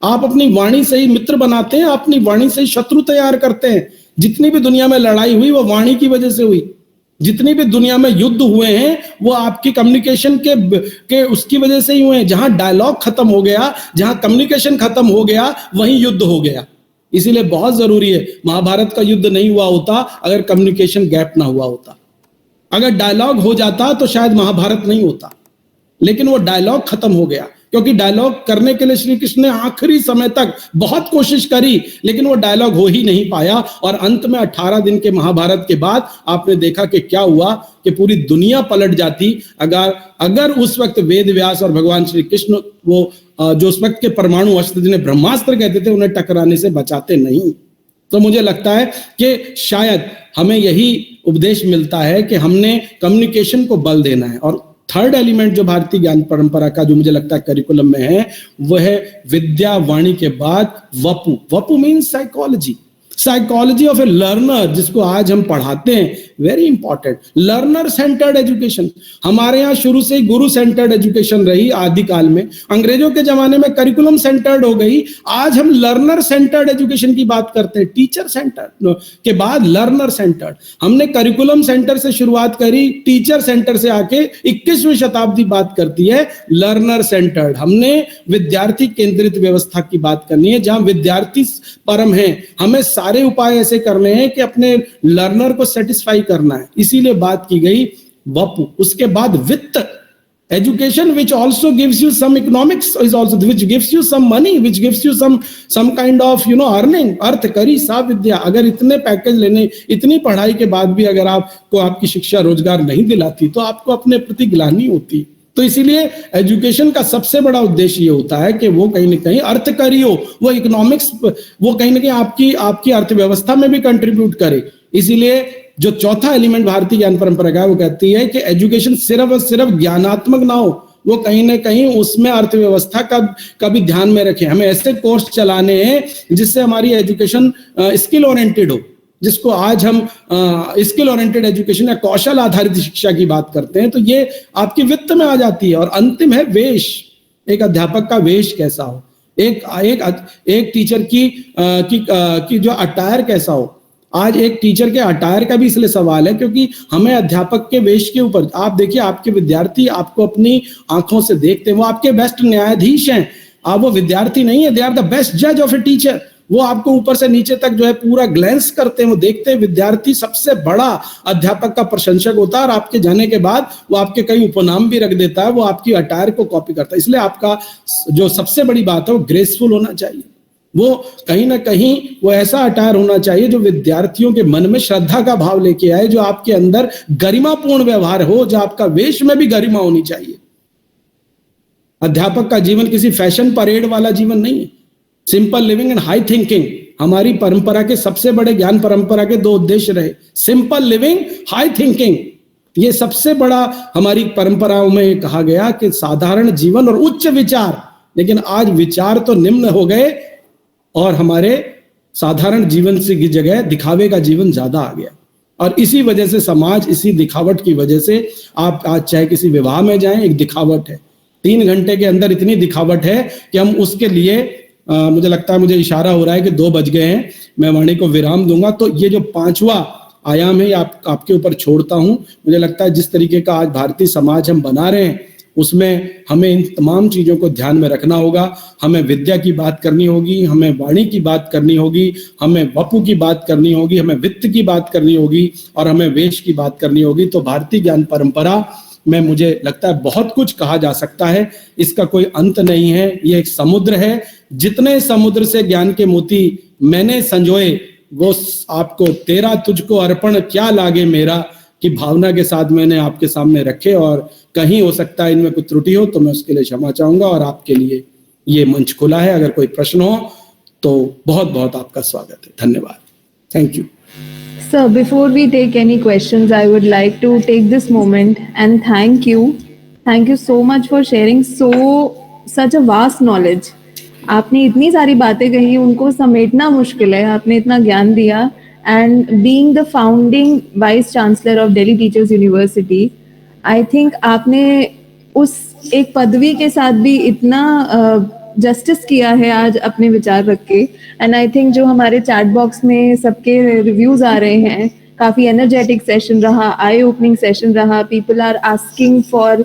आप अपनी वाणी से ही मित्र बनाते हैं, अपनी वाणी से ही शत्रु तैयार करते हैं। जितनी भी दुनिया में लड़ाई हुई वो वाणी की वजह से हुई, जितनी भी दुनिया में युद्ध हुए हैं वो आपकी कम्युनिकेशन के उसकी वजह से ही हुए हैं। जहां डायलॉग खत्म हो गया, जहां कम्युनिकेशन खत्म हो गया, वहीं युद्ध हो गया। इसीलिए बहुत जरूरी है, महाभारत का युद्ध नहीं हुआ होता अगर कम्युनिकेशन गैप ना हुआ होता। अगर डायलॉग हो जाता तो शायद महाभारत नहीं होता, लेकिन वो डायलॉग खत्म हो गया, क्योंकि डायलॉग करने के लिए श्री कृष्ण ने आखिरी समय तक बहुत कोशिश करी, लेकिन वो डायलॉग हो ही नहीं पाया। और अंत में 18 दिन के महाभारत के बाद आपने देखा कि क्या हुआ, कि पूरी दुनिया पलट जाती अगर उस वक्त वेद व्यास और भगवान श्री कृष्ण वो जो उस वक्त के परमाणु अस्त्र जिन्हें ब्रह्मास्त्र कहते थे उन्हें टकराने से बचाते नहीं। तो मुझे लगता है कि शायद हमें यही उपदेश मिलता है कि हमने कम्युनिकेशन को बल देना है। और थर्ड एलिमेंट जो भारतीय ज्ञान परंपरा का जो मुझे लगता है करिकुलम में है वो है विद्या वाणी के बाद वपु। वपु means psychology, psychology of a learner, जिसको आज हम पढ़ाते हैं। Very important, learner centred education. हमारे यहाँ शुरू से ही गुरु सेंटर्ड एजुकेशन रही आदिकाल में, अंग्रेजों के जमाने में करिकुलम सेंटर्ड हो गई, आज हम लर्नर सेंटर्ड एजुकेशन की बात करते हैं। टीचर सेंटर्ड के बाद लर्नर सेंटर्ड। हमने करिकुलम सेंटर से शुरुआत करी, टीचर सेंटर से आके 21वीं शताब्दी बात करती है लर्नर सेंटर्ड। हमने विद्यार्थी केंद्रित व्यवस्था की बात करनी है, जहां विद्यार्थी परम है। हमें सारे उपाय ऐसे करने हैं कि अपने लर्नर को सेटिस्फाई करना है, इसीलिए बात की गई वपु। उसके बाद वित्त, education which also gives you some economics, is also which gives you some money, which gives you some kind of earning। अर्थ करी सा विद्या। अगर इतने पैकेज लेने, इतनी पढ़ाई के बाद भी अगर आपको आपकी शिक्षा रोजगार नहीं दिलाती तो आपको अपने प्रति ग्लानि होती। तो इसीलिए एजुकेशन का सबसे बड़ा उद्देश्य ये होता है कि वो कहीं ना कहीं अर्थकारी हो, वो इकोनॉमिक्स, वो कहीं ना कहीं आपकी अर्थव्यवस्था में भी कंट्रीब्यूट करे। इसीलिए जो चौथा एलिमेंट भारतीय ज्ञान परंपरा का है वो कहती है कि एजुकेशन सिर्फ और सिर्फ ज्ञानात्मक ना हो, वो कहीं ना कहीं उसमें अर्थव्यवस्था का भी ध्यान में रखें। हमें ऐसे कोर्स चलाने हैं जिससे हमारी एजुकेशन स्किल ओरिएंटेड हो, जिसको आज हम स्किल ओरिएंटेड एजुकेशन या कौशल आधारित शिक्षा की बात करते हैं। तो ये आपकी वित्त में आ जाती है। और अंतिम है वेश, एक अध्यापक का वेश कैसा हो, एक टीचर की जो अटायर कैसा हो। आज एक टीचर के अटायर का भी इसलिए सवाल है क्योंकि हमें अध्यापक के वेश के ऊपर, आप देखिए आपके विद्यार्थी आपको अपनी आंखों से देखते हैं, वो आपके बेस्ट न्यायाधीश हैं। आप वो विद्यार्थी नहीं है, दे आर द बेस्ट जज ऑफ ए टीचर। वो आपको ऊपर से नीचे तक जो है पूरा ग्लैंस करते हैं, वो देखते हैं। विद्यार्थी सबसे बड़ा अध्यापक का प्रशंसक होता है और आपके जाने के बाद वो आपके कई उपनाम भी रख देता है, वो आपकी अटायर को कॉपी करता है। इसलिए आपका जो सबसे बड़ी बात है वो ग्रेसफुल होना चाहिए। वो कहीं ना कहीं वो ऐसा अटायर होना चाहिए जो विद्यार्थियों के मन में श्रद्धा का भाव लेके आए, जो आपके अंदर गरिमापूर्ण व्यवहार हो, जो आपका वेश में भी गरिमा होनी चाहिए। अध्यापक का जीवन किसी फैशन परेड वाला जीवन नहीं है। Simple living and high thinking हमारी परंपरा के सबसे बड़े, ज्ञान परंपरा के दो उद्देश्य रहे। सिंपल लिविंग, हाई थिंकिंग, ये सबसे बड़ा हमारी परंपराओं में कहा गया कि साधारण जीवन और उच्च विचार। लेकिन आज विचार तो निम्न हो गए और हमारे साधारण जीवन से की जगह दिखावे का जीवन ज्यादा आ गया। और इसी वजह से समाज, इसी दिखावट की वजह से आप आज चाहे किसी विवाह में जाएं, एक दिखावट है। 3 घंटे के अंदर इतनी दिखावट है कि हम उसके लिए मुझे लगता है, मुझे इशारा हो रहा है कि 2 बज गए हैं, मैं वाणी को विराम दूंगा। तो ये जो 5वां आयाम है आपके ऊपर छोड़ता हूं। मुझे लगता है जिस तरीके का आज भारतीय समाज हम बना रहे हैं उसमें हमें इन तमाम चीजों को ध्यान में रखना होगा। हमें विद्या की बात करनी होगी, हमें वाणी की बात करनी होगी, हमें वपु की बात करनी होगी, हमें वित्त की बात करनी होगी और हमें वेश की बात करनी होगी। तो भारतीय ज्ञान परंपरा में मुझे लगता है बहुत कुछ कहा जा सकता है, इसका कोई अंत नहीं है। ये एक समुद्र है, जितने समुद्र से ज्ञान के मोती मैंने संजोए वो आपको तेरा तुझको अर्पण क्या लागे मेरा की भावना के साथ मैंने आपके सामने रखे, और कहीं हो सकता है इनमें कुछ त्रुटि हो तो मैं उसके लिए क्षमा चाहूंगा और आपके लिए ये मंच खुला है। अगर कोई प्रश्न हो तो बहुत बहुत आपका स्वागत है। धन्यवाद। Thank you. Sir, before we take any questions, I would like to take this moment and thank you. Thank you so much for sharing such a vast knowledge. आपने इतनी सारी बातें कही, उनको समेटना मुश्किल है, आपने इतना ज्ञान दिया। And being the founding Vice Chancellor of Delhi Teachers University, I think आपने उस एक पदवी के साथ भी इतना जस्टिस किया है आज अपने विचार रख के। एंड आई थिंक जो हमारे चैट बॉक्स में सबके रिव्यूज आ रहे हैं, काफी एनर्जेटिक सेशन रहा, आई ओपनिंग सेशन रहा। People are asking for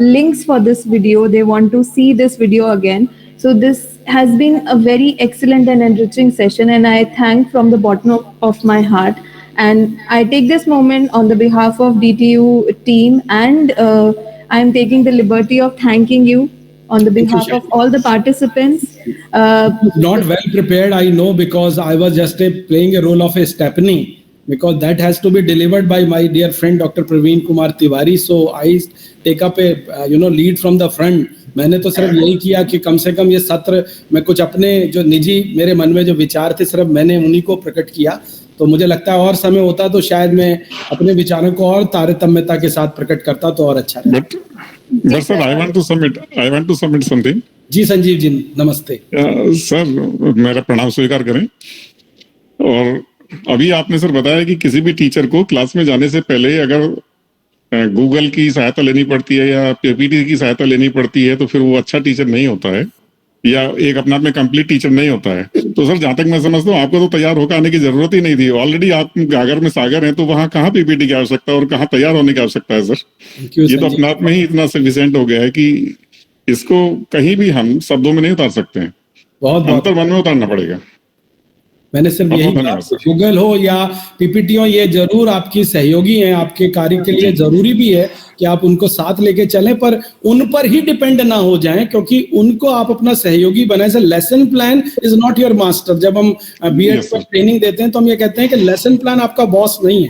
links for this video, they want to see this video again. So this has been a very excellent and enriching session, and I thank from the bottom of my heart. And I take this moment on the behalf of DTU team, and I am taking the liberty of thanking you on the behalf of all the participants. Not well prepared, I know, because I was just playing a role of a Stepney, because that has to be delivered by my dear friend Dr. Praveen Kumar Tiwari. So I take up a lead from the front. मैंने तो सिर्फ यही किया कि कम से कम ये सत्र में कुछ अपने जो निजी मेरे मन में जो विचार थे सिर्फ मैंने उन्हीं को प्रकट किया। तो मुझे लगता है और समय होता तो शायद मैं अपने विचारों को और तारतम्यता के साथ प्रकट करता तो और अच्छा रहता। But sir, I want to submit something. जी संजीव जी, नमस्ते। सर मेरा प्रणाम स्वीकार करें। और अभी आपने सर बताया कि किसी भी टीचर को क्लास में जाने से पहले अगर गूगल की सहायता लेनी पड़ती है या पीपीटी की सहायता लेनी पड़ती है तो फिर वो अच्छा टीचर नहीं होता है, या एक अपने आप में कंप्लीट टीचर नहीं होता है। तो सर जहां तक मैं समझता हूँ आपको तो तैयार होकर आने की जरूरत ही नहीं थी। ऑलरेडी आप गागर में सागर हैं, तो वहां कहाँ पीपीटी की आवश्यकता और कहाँ तैयार होने की आवश्यकता है सर। ये तो अपने आप में ही इतना सफिशिएंट हो गया है कि इसको कहीं भी हम शब्दों में नहीं उतार सकते हैं, बहुत अंतर मन में उतारना पड़ेगा। मैंने सिर्फ यही कहा, गूगल हो या पीपीटी हो, ये जरूर आपकी सहयोगी हैं, आपके कार्य के लिए जरूरी भी है कि आप उनको साथ लेके चलें, पर उन पर ही डिपेंड ना हो जाएं, क्योंकि उनको आप अपना सहयोगी बनाएं। Sir lesson plan is not your master. जब हम बीएड पर ट्रेनिंग देते हैं तो हम ये कहते हैं कि लेसन प्लान आपका बॉस नहीं है,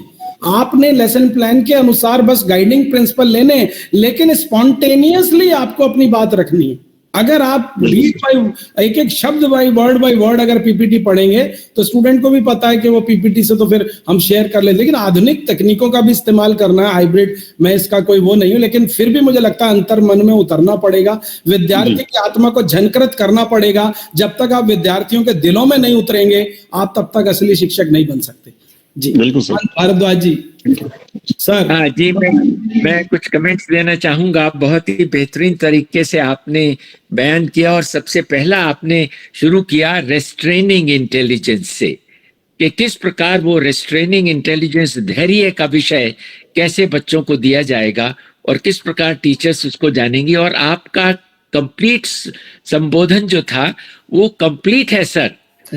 आपने लेसन प्लान के अनुसार बस गाइडिंग प्रिंसिपल लेने, लेकिन स्पॉन्टेनियसली आपको अपनी बात रखनी है। अगर आप रीड बाय एक शब्द बाय वर्ड अगर पीपीटी पढ़ेंगे तो स्टूडेंट को भी पता है कि वो पीपीटी से तो फिर हम शेयर कर लेते। लेकिन आधुनिक तकनीकों का भी इस्तेमाल करना है, हाइब्रिड, मैं इसका कोई वो नहीं हूं, लेकिन फिर भी मुझे लगता है अंतर मन में उतरना पड़ेगा, विद्यार्थी की आत्मा को झंकृत करना पड़ेगा। जब तक आप विद्यार्थियों के दिलों में नहीं उतरेंगे आप तब तक असली शिक्षक नहीं बन सकते। जी बिल्कुल सर। भारद्वाज जी। सर हाँ जी, मैं कुछ कमेंट्स देना चाहूंगा। बहुत ही बेहतरीन तरीके से आपने बयान किया, और सबसे पहला आपने शुरू किया रेस्ट्रेनिंग इंटेलिजेंस से, कि किस प्रकार वो रेस्ट्रेनिंग इंटेलिजेंस, धैर्य का विषय कैसे बच्चों को दिया जाएगा और किस प्रकार टीचर्स उसको जानेंगे। और आपका कंप्लीट संबोधन जो था वो कंप्लीट है सर,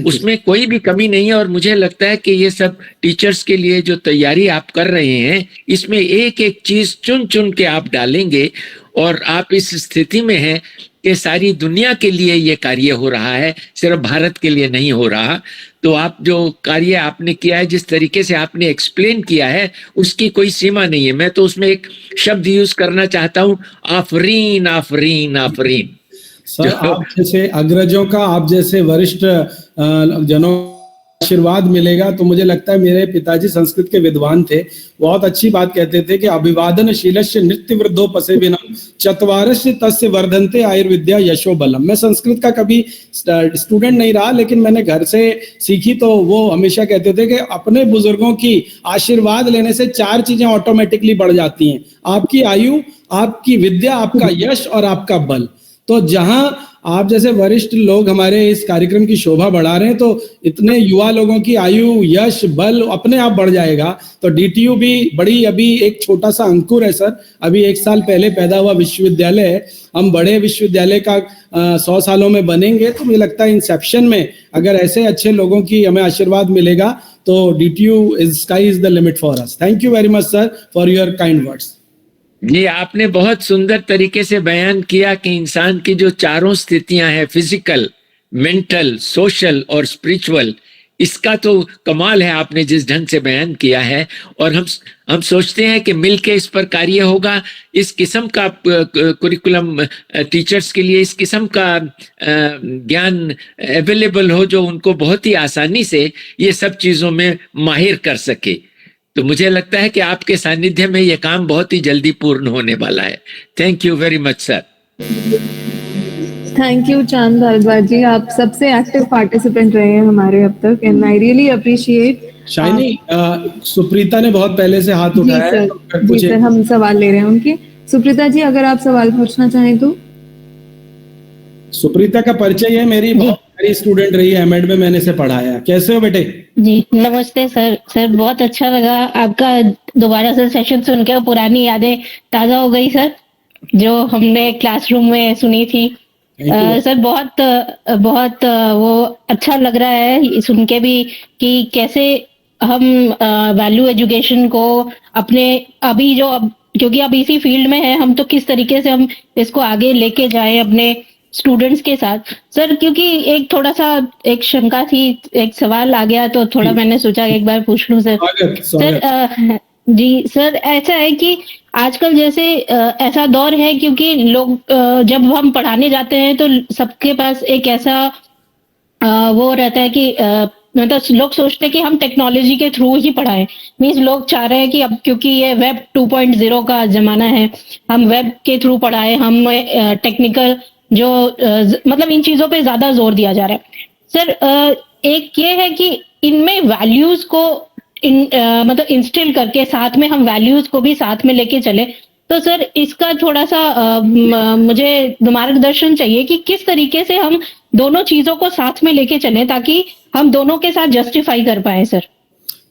उसमें कोई भी कमी नहीं है। और मुझे लगता है कि ये सब टीचर्स के लिए जो तैयारी आप कर रहे हैं, इसमें एक एक चीज चुन चुन के आप डालेंगे, और आप इस स्थिति में हैं कि सारी दुनिया के लिए ये कार्य हो रहा है, सिर्फ भारत के लिए नहीं हो रहा। तो आप जो कार्य आपने किया है, जिस तरीके से आपने एक्सप्लेन किया है, उसकी कोई सीमा नहीं है। मैं तो उसमें एक शब्द यूज करना चाहता हूँ, आफरीन आफरीन आफरीन। सर आप जैसे अग्रजों का, आप जैसे वरिष्ठ जनों आशीर्वाद मिलेगा तो मुझे लगता है, मेरे पिताजी संस्कृत के विद्वान थे, बहुत अच्छी बात कहते थे कि अभिवादन शीलस्य नृत्य वृद्धो पसेविनम चत्वारस्य तस्य वर्धन्ते आयुर्विद्या यशो बलम। मैं संस्कृत का कभी स्टूडेंट नहीं रहा, लेकिन मैंने घर से सीखी, तो वो हमेशा कहते थे कि अपने बुजुर्गों की आशीर्वाद लेने से 4 चीजें ऑटोमेटिकली बढ़ जाती हैं, आपकी आयु, आपकी विद्या, आपका यश और आपका बल। तो जहां आप जैसे वरिष्ठ लोग हमारे इस कार्यक्रम की शोभा बढ़ा रहे हैं, तो इतने युवा लोगों की आयु, यश, बल अपने आप बढ़ जाएगा। तो डीटीयू भी बड़ी, अभी एक छोटा सा अंकुर है सर, अभी 1 साल पहले पैदा हुआ विश्वविद्यालय है। हम बड़े विश्वविद्यालय का 100 सालों में बनेंगे। तो मुझे लगता है इंसेप्शन में अगर ऐसे अच्छे लोगों की हमें आशीर्वाद मिलेगा तो DTU is sky is the limit for us. Thank you very much sir for your kind words. जी, आपने बहुत सुंदर तरीके से बयान किया कि इंसान की जो चारों स्थितियां हैं, फिजिकल, मेंटल, सोशल और स्पिरिचुअल, इसका तो कमाल है आपने जिस ढंग से बयान किया है। और हम सोचते हैं कि मिलके इस पर कार्य होगा, इस किस्म का कुरिकुलम टीचर्स के लिए इस किस्म का ज्ञान अवेलेबल हो जो उनको बहुत ही आसानी से ये सब चीजों में माहिर कर सके। तो मुझे लगता है कि आपके सानिध्य में यह काम बहुत ही जल्दी पूर्ण होने वाला है। Thank you very much sir. Thank you चांद भारद्वाज जी, आप सबसे एक्टिव पार्टिसिपेंट रहे हैं हमारे अब तक, and I really appreciate. Shiny, Supreeta ने बहुत पहले से हाथ जी उठाया है, सर, तो जी पूछिए। सर, हम सवाल ले रहे हैं उनके। सुप्रीता जी, अगर आप सवाल पूछना चाहें तो। सुप्रीता का परिचय है, मेरी बहुत प्यारी स्टूडेंट रही है, एमएड में मैंने से पढ़ाया। कैसे हो बेटे? जी नमस्ते सर। सर बहुत अच्छा लगा आपका दोबारा से सेशन सुन के, पुरानी यादें ताजा हो गई सर, जो हमने क्लासरूम में सुनी थी। सर बहुत वो अच्छा लग रहा है सुन के भी कि कैसे हम वैल्यू एजुकेशन को अपने अभी क्योंकि अब इसी फील्ड में है हम, तो किस तरीके से हम इसको आगे लेके जाएं अपने स्टूडेंट्स के साथ। सर क्योंकि एक थोड़ा सा एक शंका थी, एक सवाल आ गया, तो थोड़ा मैंने सोचा एक बार पूछ लूं सर। सर जी सर, ऐसा है कि आजकल जैसे ऐसा दौर है, क्योंकि लोग जब हम पढ़ाने जाते हैं तो सबके पास एक ऐसा वो रहता है कि मतलब लोग सोचते हैं कि हम टेक्नोलॉजी के थ्रू ही पढ़ाएं। मींस लोग चाह रहे हैं कि अब क्योंकि ये वेब 2.0 का जमाना है, हम वेब के थ्रू पढ़ाएं, हम टेक्निकल जो मतलब इन चीजों पे ज्यादा जोर दिया जा रहा है। सर एक ये है कि इनमें वैल्यूज को मतलब इंस्टिल करके साथ में हम वैल्यूज को भी साथ में लेके चले, तो सर इसका थोड़ा सा मुझे मार्गदर्शन चाहिए कि किस तरीके से हम दोनों चीजों को साथ में लेके चलें ताकि हम दोनों के साथ जस्टिफाई कर पाए सर।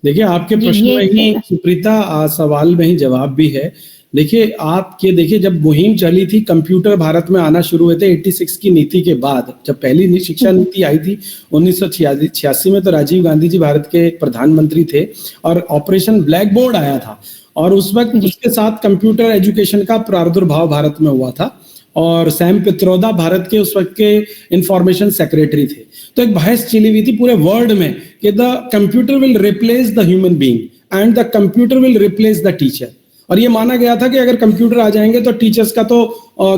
देखिए, आपके प्रश्न में ही सुप्रीता सवाल में ही जवाब भी है। देखिए जब मुहिम चली थी, कंप्यूटर भारत में आना शुरू हुए थे 86 की नीति के बाद। जब पहली शिक्षा नीति आई थी 1986 में, तो राजीव गांधी जी भारत के प्रधानमंत्री थे और ऑपरेशन ब्लैक बोर्ड आया था, और उस वक्त उसके साथ कंप्यूटर एजुकेशन का प्रादुर्भाव भारत में हुआ था। और सैम पित्रोदा भारत के उस वक्त के इंफॉर्मेशन सेक्रेटरी थे। तो एक बहस चली हुई थी पूरे वर्ल्ड में कि the computer will replace the human being and the computer will replace the teacher. और ये माना गया था कि अगर कंप्यूटर आ जाएंगे तो टीचर्स का तो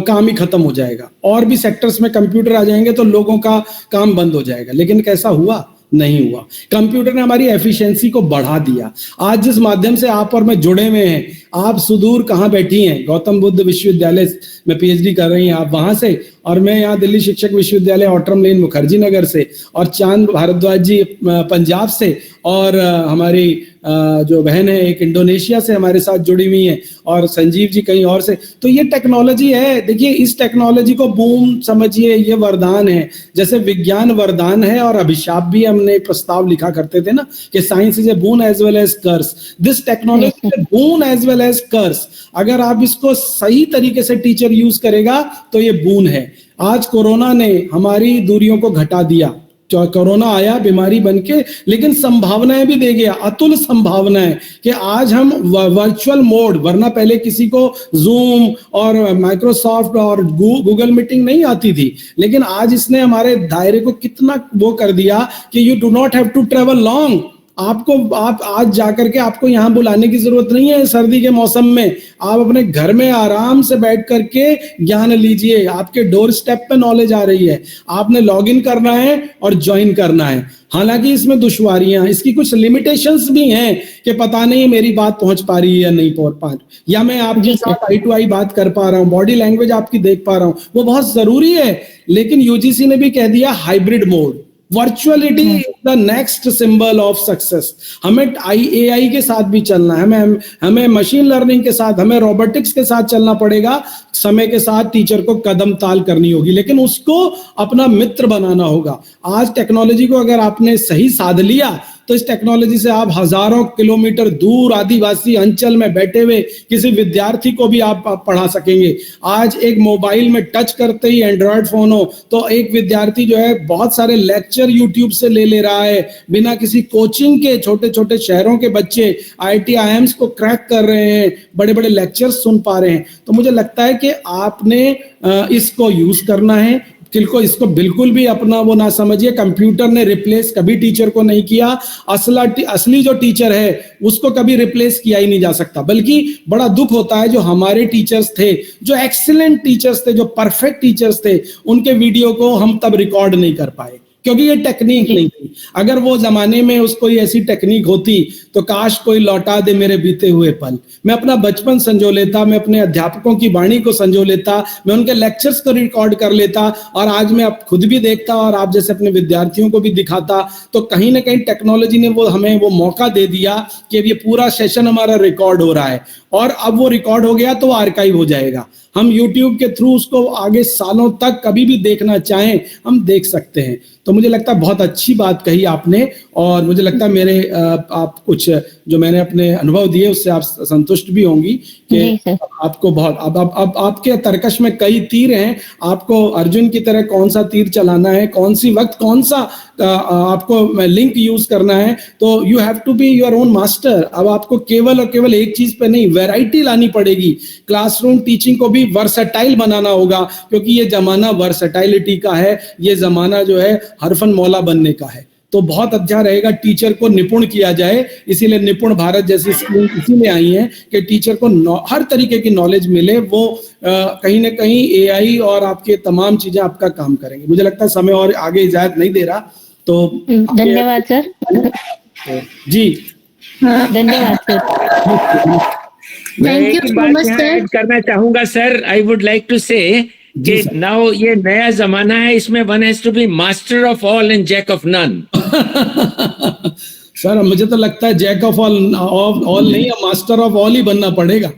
काम ही खत्म हो जाएगा, और भी सेक्टर्स में कंप्यूटर आ जाएंगे तो लोगों का काम बंद हो जाएगा। लेकिन कैसा हुआ? नहीं हुआ। कंप्यूटर ने हमारी एफिशिएंसी को बढ़ा दिया। आज जिस माध्यम से आप और मैं जुड़े हुए हैं, आप सुदूर कहाँ बैठी हैं, गौतम बुद्ध विश्वविद्यालय में पीएचडी कर रही हैं आप वहां से, और मैं यहाँ दिल्ली शिक्षक विश्वविद्यालय ऑटरम लेन मुखर्जी नगर से, और चांद भारद्वाज जी पंजाब से, और हमारी जो बहन है एक इंडोनेशिया से हमारे साथ जुड़ी हुई हैं, और संजीव जी कहीं और से। तो ये टेक्नोलॉजी है। देखिए, इस टेक्नोलॉजी को बूम समझिए, ये वरदान है। जैसे विज्ञान वरदान है और अभिशाप भी, हमने प्रस्ताव लिखा करते थे ना कि science is a boon as well as curse. This technology is a boon as well as curse. अगर आप इसको सही तरीके से टीचर यूज करेगा तो ये बून है। आज कोरोना ने हमारी दूरियों को घटा दिया। कोरोना आया बीमारी बनके, लेकिन संभावनाएं भी दे गया, अतुल संभावनाएं, कि आज हम वर्चुअल मोड, वरना पहले किसी को जूम और माइक्रोसॉफ्ट और गूगल मीटिंग नहीं आती थी, लेकिन आज इसने हमारे दायरे को कितना वो कर दिया कि you do not have to travel long. आप आज जाकर के, आपको यहाँ बुलाने की जरूरत नहीं है। सर्दी के मौसम में आप अपने घर में आराम से बैठ करके ज्ञान लीजिए। आपके डोर स्टेप पे नॉलेज आ रही है, आपने लॉगिन करना है और ज्वाइन करना है। हालांकि इसमें दुश्वारियां, इसकी कुछ लिमिटेशंस भी हैं कि पता नहीं मेरी बात पहुंच पा रही है या नहीं पहुंच पा रही, या मैं आपके साथ आई टू आई बात कर पा रहा हूँ, बॉडी लैंग्वेज आपकी देख पा रहा हूँ, वो बहुत जरूरी है। लेकिन यूजीसी ने भी कह दिया hybrid mode, virtuality is the next symbol of success. हमें AI के साथ भी चलना है, हमें मशीन लर्निंग के साथ, हमें रोबोटिक्स के साथ चलना पड़ेगा। समय के साथ टीचर को कदम ताल करनी होगी, लेकिन उसको अपना मित्र बनाना होगा। आज टेक्नोलॉजी को अगर आपने सही साध लिया तो इस टेक्नोलॉजी से आप हजारों किलोमीटर दूर आदिवासी अंचल में बैठे हुए किसी विद्यार्थी को भी आप पढ़ा सकेंगे। आज एक मोबाइल में टच करते ही एंड्रॉयड फोन हो तो एक विद्यार्थी जो है बहुत सारे लेक्चर यूट्यूब से ले रहा है, बिना किसी कोचिंग के। छोटे छोटे शहरों के बच्चे IIT IIMs को क्रैक कर रहे हैं, बड़े बड़े लेक्चर्स सुन पा रहे हैं। तो मुझे लगता है कि आपने इसको यूज करना है। इसको बिल्कुल भी अपना वो ना समझिए। कंप्यूटर ने रिप्लेस कभी टीचर को नहीं किया। असली जो टीचर है उसको कभी रिप्लेस किया ही नहीं जा सकता। बल्कि बड़ा दुख होता है जो हमारे टीचर्स थे, जो एक्सीलेंट टीचर्स थे, जो परफेक्ट टीचर्स थे, उनके वीडियो को हम तब रिकॉर्ड नहीं कर पाए क्योंकि ये टेक्निक नहीं थी। अगर वो जमाने में उसको ऐसी टेक्निक होती तो काश कोई लौटा दे मेरे बीते हुए पल। मैं अपना बचपन संजो लेता, मैं अपने अध्यापकों की वाणी को संजो लेता, मैं उनके लेक्चर्स को रिकॉर्ड कर लेता और आज मैं अब खुद भी देखता और आप जैसे अपने विद्यार्थियों को भी दिखाता। तो कहीं ना कहीं टेक्नोलॉजी ने हमें वो मौका दे दिया कि अब ये पूरा सेशन हमारा रिकॉर्ड हो रहा है और अब वो रिकॉर्ड हो गया तो आर्काइव हो जाएगा। हम YouTube के थ्रू उसको आगे सालों तक कभी भी देखना चाहें हम देख सकते हैं। तो मुझे लगता है बहुत अच्छी बात कही आपने और मुझे लगता है मेरे आप कुछ जो मैंने अपने अनुभव दिए उससे आप संतुष्ट भी होंगी कि आपको बहुत अब आपके तर्कश में कई तीर हैं। आपको अर्जुन की तरह कौन सा तीर चलाना है, कौन सी वक्त कौन सा आपको लिंक यूज करना है। तो you have to be your own master. अब आपको केवल और केवल एक चीज पे नहीं, वैरायटी लानी पड़ेगी। क्लासरूम टीचिंग को भी वर्सेटाइल बनाना होगा क्योंकि ये जमाना वर्सेटाइलिटी का है, ये जमाना जो है हरफन मौला बनने का है। तो बहुत अच्छा रहेगा टीचर को निपुण किया जाए। इसीलिए निपुण भारत जैसी स्कीम इसीलिए आई है कि टीचर को हर तरीके की नॉलेज मिले। वो कहीं ना कहीं AI और आपके तमाम चीजें आपका काम करेंगे। मुझे लगता है समय और आगे इजाजत नहीं दे रहा तो धन्यवाद सर। जी धन्यवाद sir. Thank you so much sir. करना चाहूंगा sir, I would like to say कि नाउ ये नया जमाना है, इसमें one has to be master of all and jack of none. Sir मुझे तो लगता है जैक ऑफ ऑल नहीं, मास्टर ऑफ ऑल ही बनना पड़ेगा।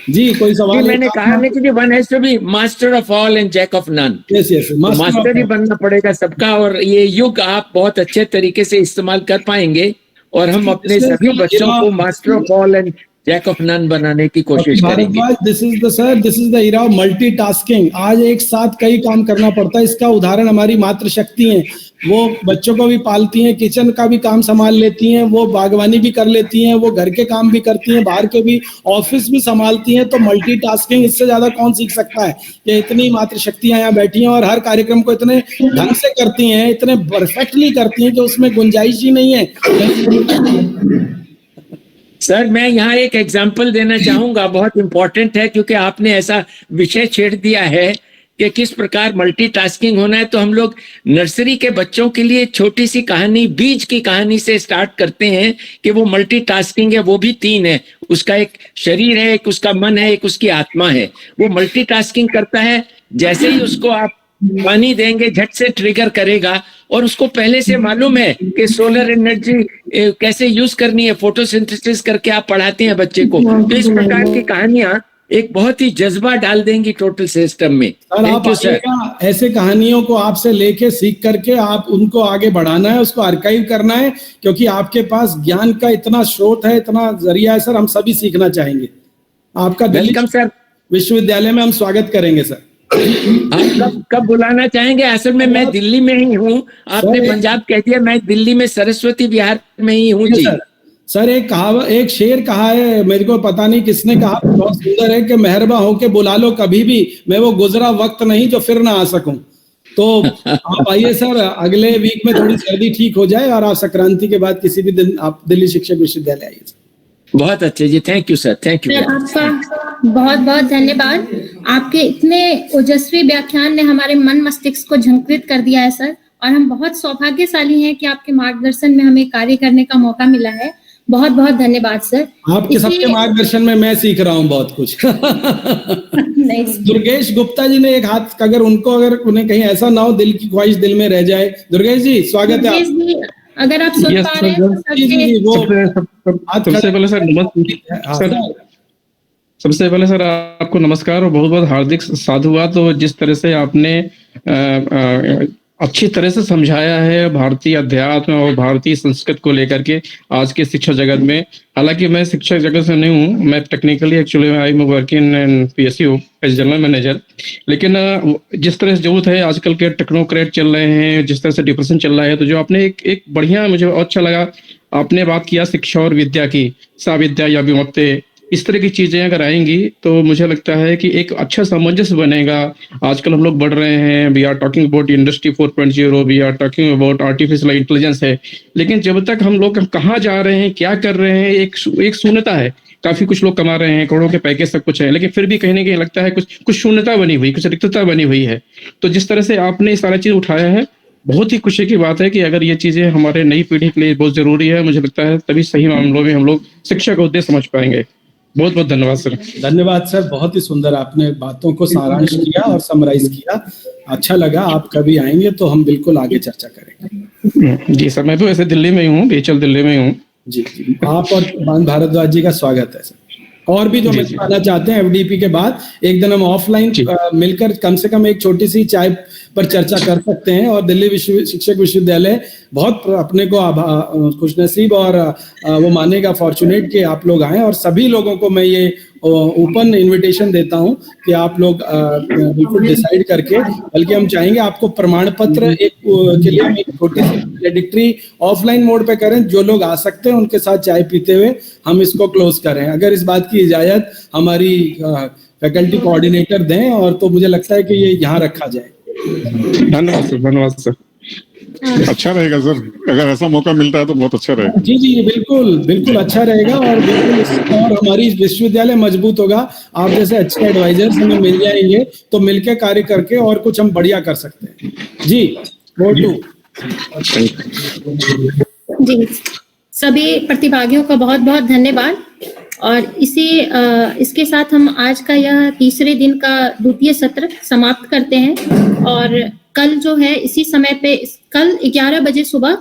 जी कोई सवाल? मैंने कहा नहीं कि one has to be master of all and jack of none. Yes master ही बनना पड़ेगा सबका और ये युग आप बहुत अच्छे तरीके से इस्तेमाल कर पाएंगे और हम अपने सभी बच्चों को master of all and jack of none बनाने की कोशिश करेंगे। This is the era of multitasking. आज एक साथ कई काम करना पड़ता है। इसका उदाहरण हमारी मातृशक्ति है। वो बच्चों को भी पालती हैं, किचन का भी काम संभाल लेती हैं, वो बागवानी भी कर लेती हैं, वो घर के काम भी करती हैं, बाहर के भी ऑफिस भी संभालती हैं। तो मल्टीटास्किंग इससे ज्यादा कौन सीख सकता है कि इतनी मातृशक्तियां यहाँ बैठी हैं और हर कार्यक्रम को इतने ढंग से करती हैं, इतने परफेक्टली करती हैं कि उसमें गुंजाइश ही नहीं है। सर मैं यहाँ एक एग्जाम्पल देना चाहूंगा, बहुत इंपॉर्टेंट है क्योंकि आपने ऐसा विषय छेड़ दिया है कि किस प्रकार मल्टीटास्किंग होना है। तो हम लोग नर्सरी के बच्चों के लिए छोटी सी कहानी, बीज की कहानी से स्टार्ट करते हैं कि वो मल्टीटास्किंग है, वो भी 3 है। उसका एक शरीर है, एक उसका मन है, एक उसकी आत्मा है। वो मल्टीटास्किंग करता है। जैसे ही उसको आप पानी देंगे झट से ट्रिगर करेगा और उसको पहले से मालूम है कि सोलर एनर्जी कैसे यूज करनी है। फोटोसिंथेसिस करके आप पढ़ाते हैं बच्चे को। तो इस प्रकार की कहानियां एक बहुत ही जज्बा डाल देंगी टोटल सिस्टम में। Thank you sir. ऐसे कहानियों को आपसे लेके सीख करके आप उनको आगे बढ़ाना है, उसको आर्काइव करना है क्योंकि आपके पास ज्ञान का इतना स्रोत है, इतना जरिया है सर। हम सभी सीखना चाहेंगे। आपका वेलकम सर। विश्वविद्यालय में हम स्वागत करेंगे सर। आप कब बुलाना चाहेंगे? असल में मैं दिल्ली में ही हूँ। आपने पंजाब कह दिया, मैं दिल्ली में सरस्वती विहार में ही हूँ जी। सर एक शेर कहा है, मेरे को पता नहीं किसने कहा, बहुत सुंदर है कि मेहरबा होके बुला लो कभी भी, मैं वो गुजरा वक्त नहीं जो फिर ना आ सकूं। तो आप आइए सर, अगले वीक में थोड़ी सर्दी ठीक हो जाए और आप संक्रांति के बाद किसी भी दिन आप दिल्ली शिक्षक विश्वविद्यालय आइए। बहुत अच्छे जी, thank you sir. Thank you. आपका बहुत बहुत धन्यवाद। आपके इतने ओजस्वी व्याख्यान ने हमारे मन मस्तिष्क को झंकृत कर दिया है सर, और हम बहुत सौभाग्यशाली हैं कि आपके मार्गदर्शन में हमें कार्य करने का मौका मिला है। बहुत बहुत धन्यवाद सर। आपके सबके मार्गदर्शन में मैं सीख रहा हूँ बहुत कुछ। नाइस। दुर्गेश गुप्ता जी ने एक हाथ, अगर उन्हें कहीं ऐसा ना हो दिल की ख्वाहिश दिल में रह जाए। दुर्गेश जी स्वागत है दुर्गेश जी, अगर आप सुन पा रहे हैं तो सर जी से वो सबसे पहले सर सबसे पहले सर आपको नमस्कार और बहुत बहुत हार्दिक साधुवाद। तो जिस तरह से आपने अच्छी तरह से समझाया है भारतीय अध्यात्म और भारतीय संस्कृत को लेकर के आज के शिक्षा जगत में, हालांकि मैं शिक्षा जगत से नहीं हूँ, मैं technically actually I am working in PSU as general manager, लेकिन जिस तरह से जरूरत है आजकल के टेक्नोक्रेट चल रहे हैं, जिस तरह से डिप्रेशन चल रहा है, तो जो आपने एक बढ़िया, मुझे अच्छा लगा आपने बात किया शिक्षा और विद्या की, सा विद्या या विमुक्ते, इस तरह की चीजें अगर आएंगी तो मुझे लगता है कि एक अच्छा सामंजस्य बनेगा। आजकल हम लोग बढ़ रहे हैं, we are talking about industry 4.0, we are talking about artificial intelligence है, लेकिन जब तक हम लोग कहाँ जा रहे हैं, क्या कर रहे हैं, एक शून्यता है। काफी कुछ लोग कमा रहे हैं, करोड़ों के पैकेज सब कुछ है, लेकिन फिर भी कहीं ना कहीं लगता है कुछ शून्यता बनी हुई, कुछ रिक्तता बनी हुई है। तो जिस तरह से आपने सारा चीज उठाया है, बहुत ही खुशी की बात है कि अगर ये चीजें हमारे नई पीढ़ी के लिए बहुत जरूरी है, मुझे लगता है तभी सही मामलों में हम लोग शिक्षा का उद्देश्य समझ पाएंगे। बहुत बहुत धन्यवाद सर। धन्यवाद सर, बहुत ही सुंदर आपने बातों को सारांश किया और समराइज किया, अच्छा लगा। आप कभी आएंगे तो हम बिल्कुल आगे चर्चा करेंगे। जी सर, मैं तो वैसे दिल्ली में ही हूँ, बीएचएल दिल्ली में हूँ। जी आप और मान भारद्वाज जी का स्वागत है सर। और भी जो मिल पाना चाहते हैं FDP के बाद, एक दिन हम ऑफलाइन मिलकर कम से कम एक छोटी सी चाय पर चर्चा कर सकते हैं। और दिल्ली शिक्षक विश्वविद्यालय बहुत अपने को खुशनसीब और वो मानेगा फॉर्चुनेट कि आप लोग आए, और सभी लोगों को मैं ये ओपन इनविटेशन देता हूं कि आप लोग बिल्कुल डिसाइड करके, बल्कि हम चाहेंगे आपको प्रमाण पत्र के लिए हम एक छोटी सी प्रेडिक्टरी ऑफलाइन मोड पे करें, जो लोग आ सकते हैं उनके साथ चाय पीते हुए हम इसको क्लोज करें, अगर इस बात की इजाजत हमारी फैकल्टी कोऑर्डिनेटर दें, और तो मुझे लगता है कि ये यहाँ रखा जाए। धन्यवाद सर, धन्यवाद सर। अच्छा रहेगा सर, अगर ऐसा मौका मिलता है तो बहुत अच्छा रहेगा। जी जी बिल्कुल बिल्कुल अच्छा रहेगा, और बिल्कुल और हमारी विश्वविद्यालय मजबूत होगा। आप जैसे अच्छे एडवाइजर्स हमें मिल जाएंगे तो मिलकर कार्य करके और कुछ हम बढ़िया कर सकते हैं। जी जी, सभी प्रतिभागियों का बहुत बहुत धन्यवाद। और इसके साथ हम आज का यह तीसरे दिन का द्वितीय सत्र समाप्त करते हैं। और कल जो है इसी समय पे, कल 11 बजे सुबह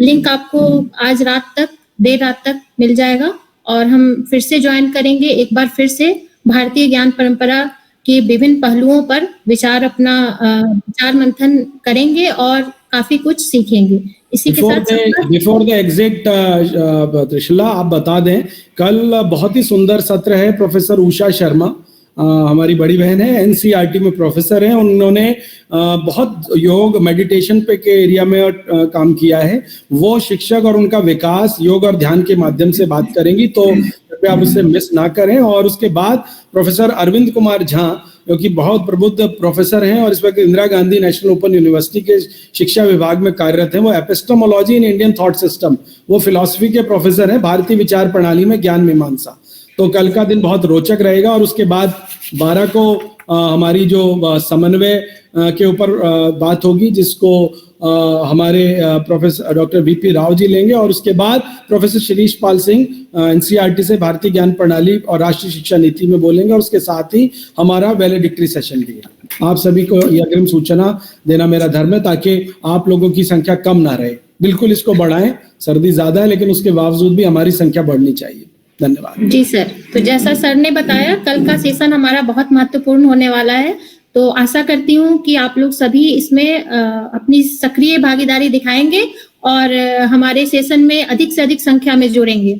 लिंक आपको आज देर रात तक मिल जाएगा, और हम फिर से ज्वाइन करेंगे। एक बार फिर से भारतीय ज्ञान परंपरा के विभिन्न पहलुओं पर विचार मंथन करेंगे और काफी कुछ सीखेंगे। इसी के साथ बिफोर द एग्जिट त्रिशला आप बता दें, कल बहुत ही सुंदर सत्र है। प्रोफेसर उषा शर्मा हमारी बड़ी बहन है, NCERT में प्रोफेसर हैं, उन्होंने बहुत योग मेडिटेशन पे के एरिया में काम किया है। वो शिक्षक और उनका विकास योग और ध्यान के माध्यम से बात करेंगी, तो कृपया आप उसे मिस ना करें। और उसके बाद प्रोफेसर अरविंद कुमार झा, जो कि बहुत प्रबुद्ध प्रोफेसर हैं और इस वक्त Indira Gandhi national open university के शिक्षा विभाग में कार्यरत हैं, वो epistemology in Indian thought system, वो फिलॉसफी के प्रोफेसर हैं, भारतीय विचार प्रणाली में ज्ञान मीमांसा। तो कल का दिन बहुत रोचक रहेगा। और उसके बाद 12 को हमारी जो समन्वय के ऊपर बात होगी, जिसको हमारे professor doctor VP Rao ji लेंगे, और उसके बाद प्रोफेसर शिरीष पाल सिंह NCERT से भारतीय ज्ञान प्रणाली और राष्ट्रीय शिक्षा नीति में बोलेंगे, और उसके साथ ही हमारा वैलेडिक्टरी सेशन भी है। आप सभी को ये अग्रिम सूचना देना मेरा धर्म है, ताकि आप लोगों की संख्या कम ना रहे। बिल्कुल इसको बढ़ाएं, सर्दी ज्यादा है लेकिन उसके बावजूद भी हमारी संख्या बढ़नी चाहिए। धन्यवाद। जी सर, तो जैसा सर ने बताया, कल का सेशन हमारा बहुत महत्वपूर्ण होने वाला है। तो आशा करती हूँ कि आप लोग सभी इसमें अपनी सक्रिय भागीदारी दिखाएंगे और हमारे सेशन में अधिक से अधिक संख्या में जुड़ेंगे।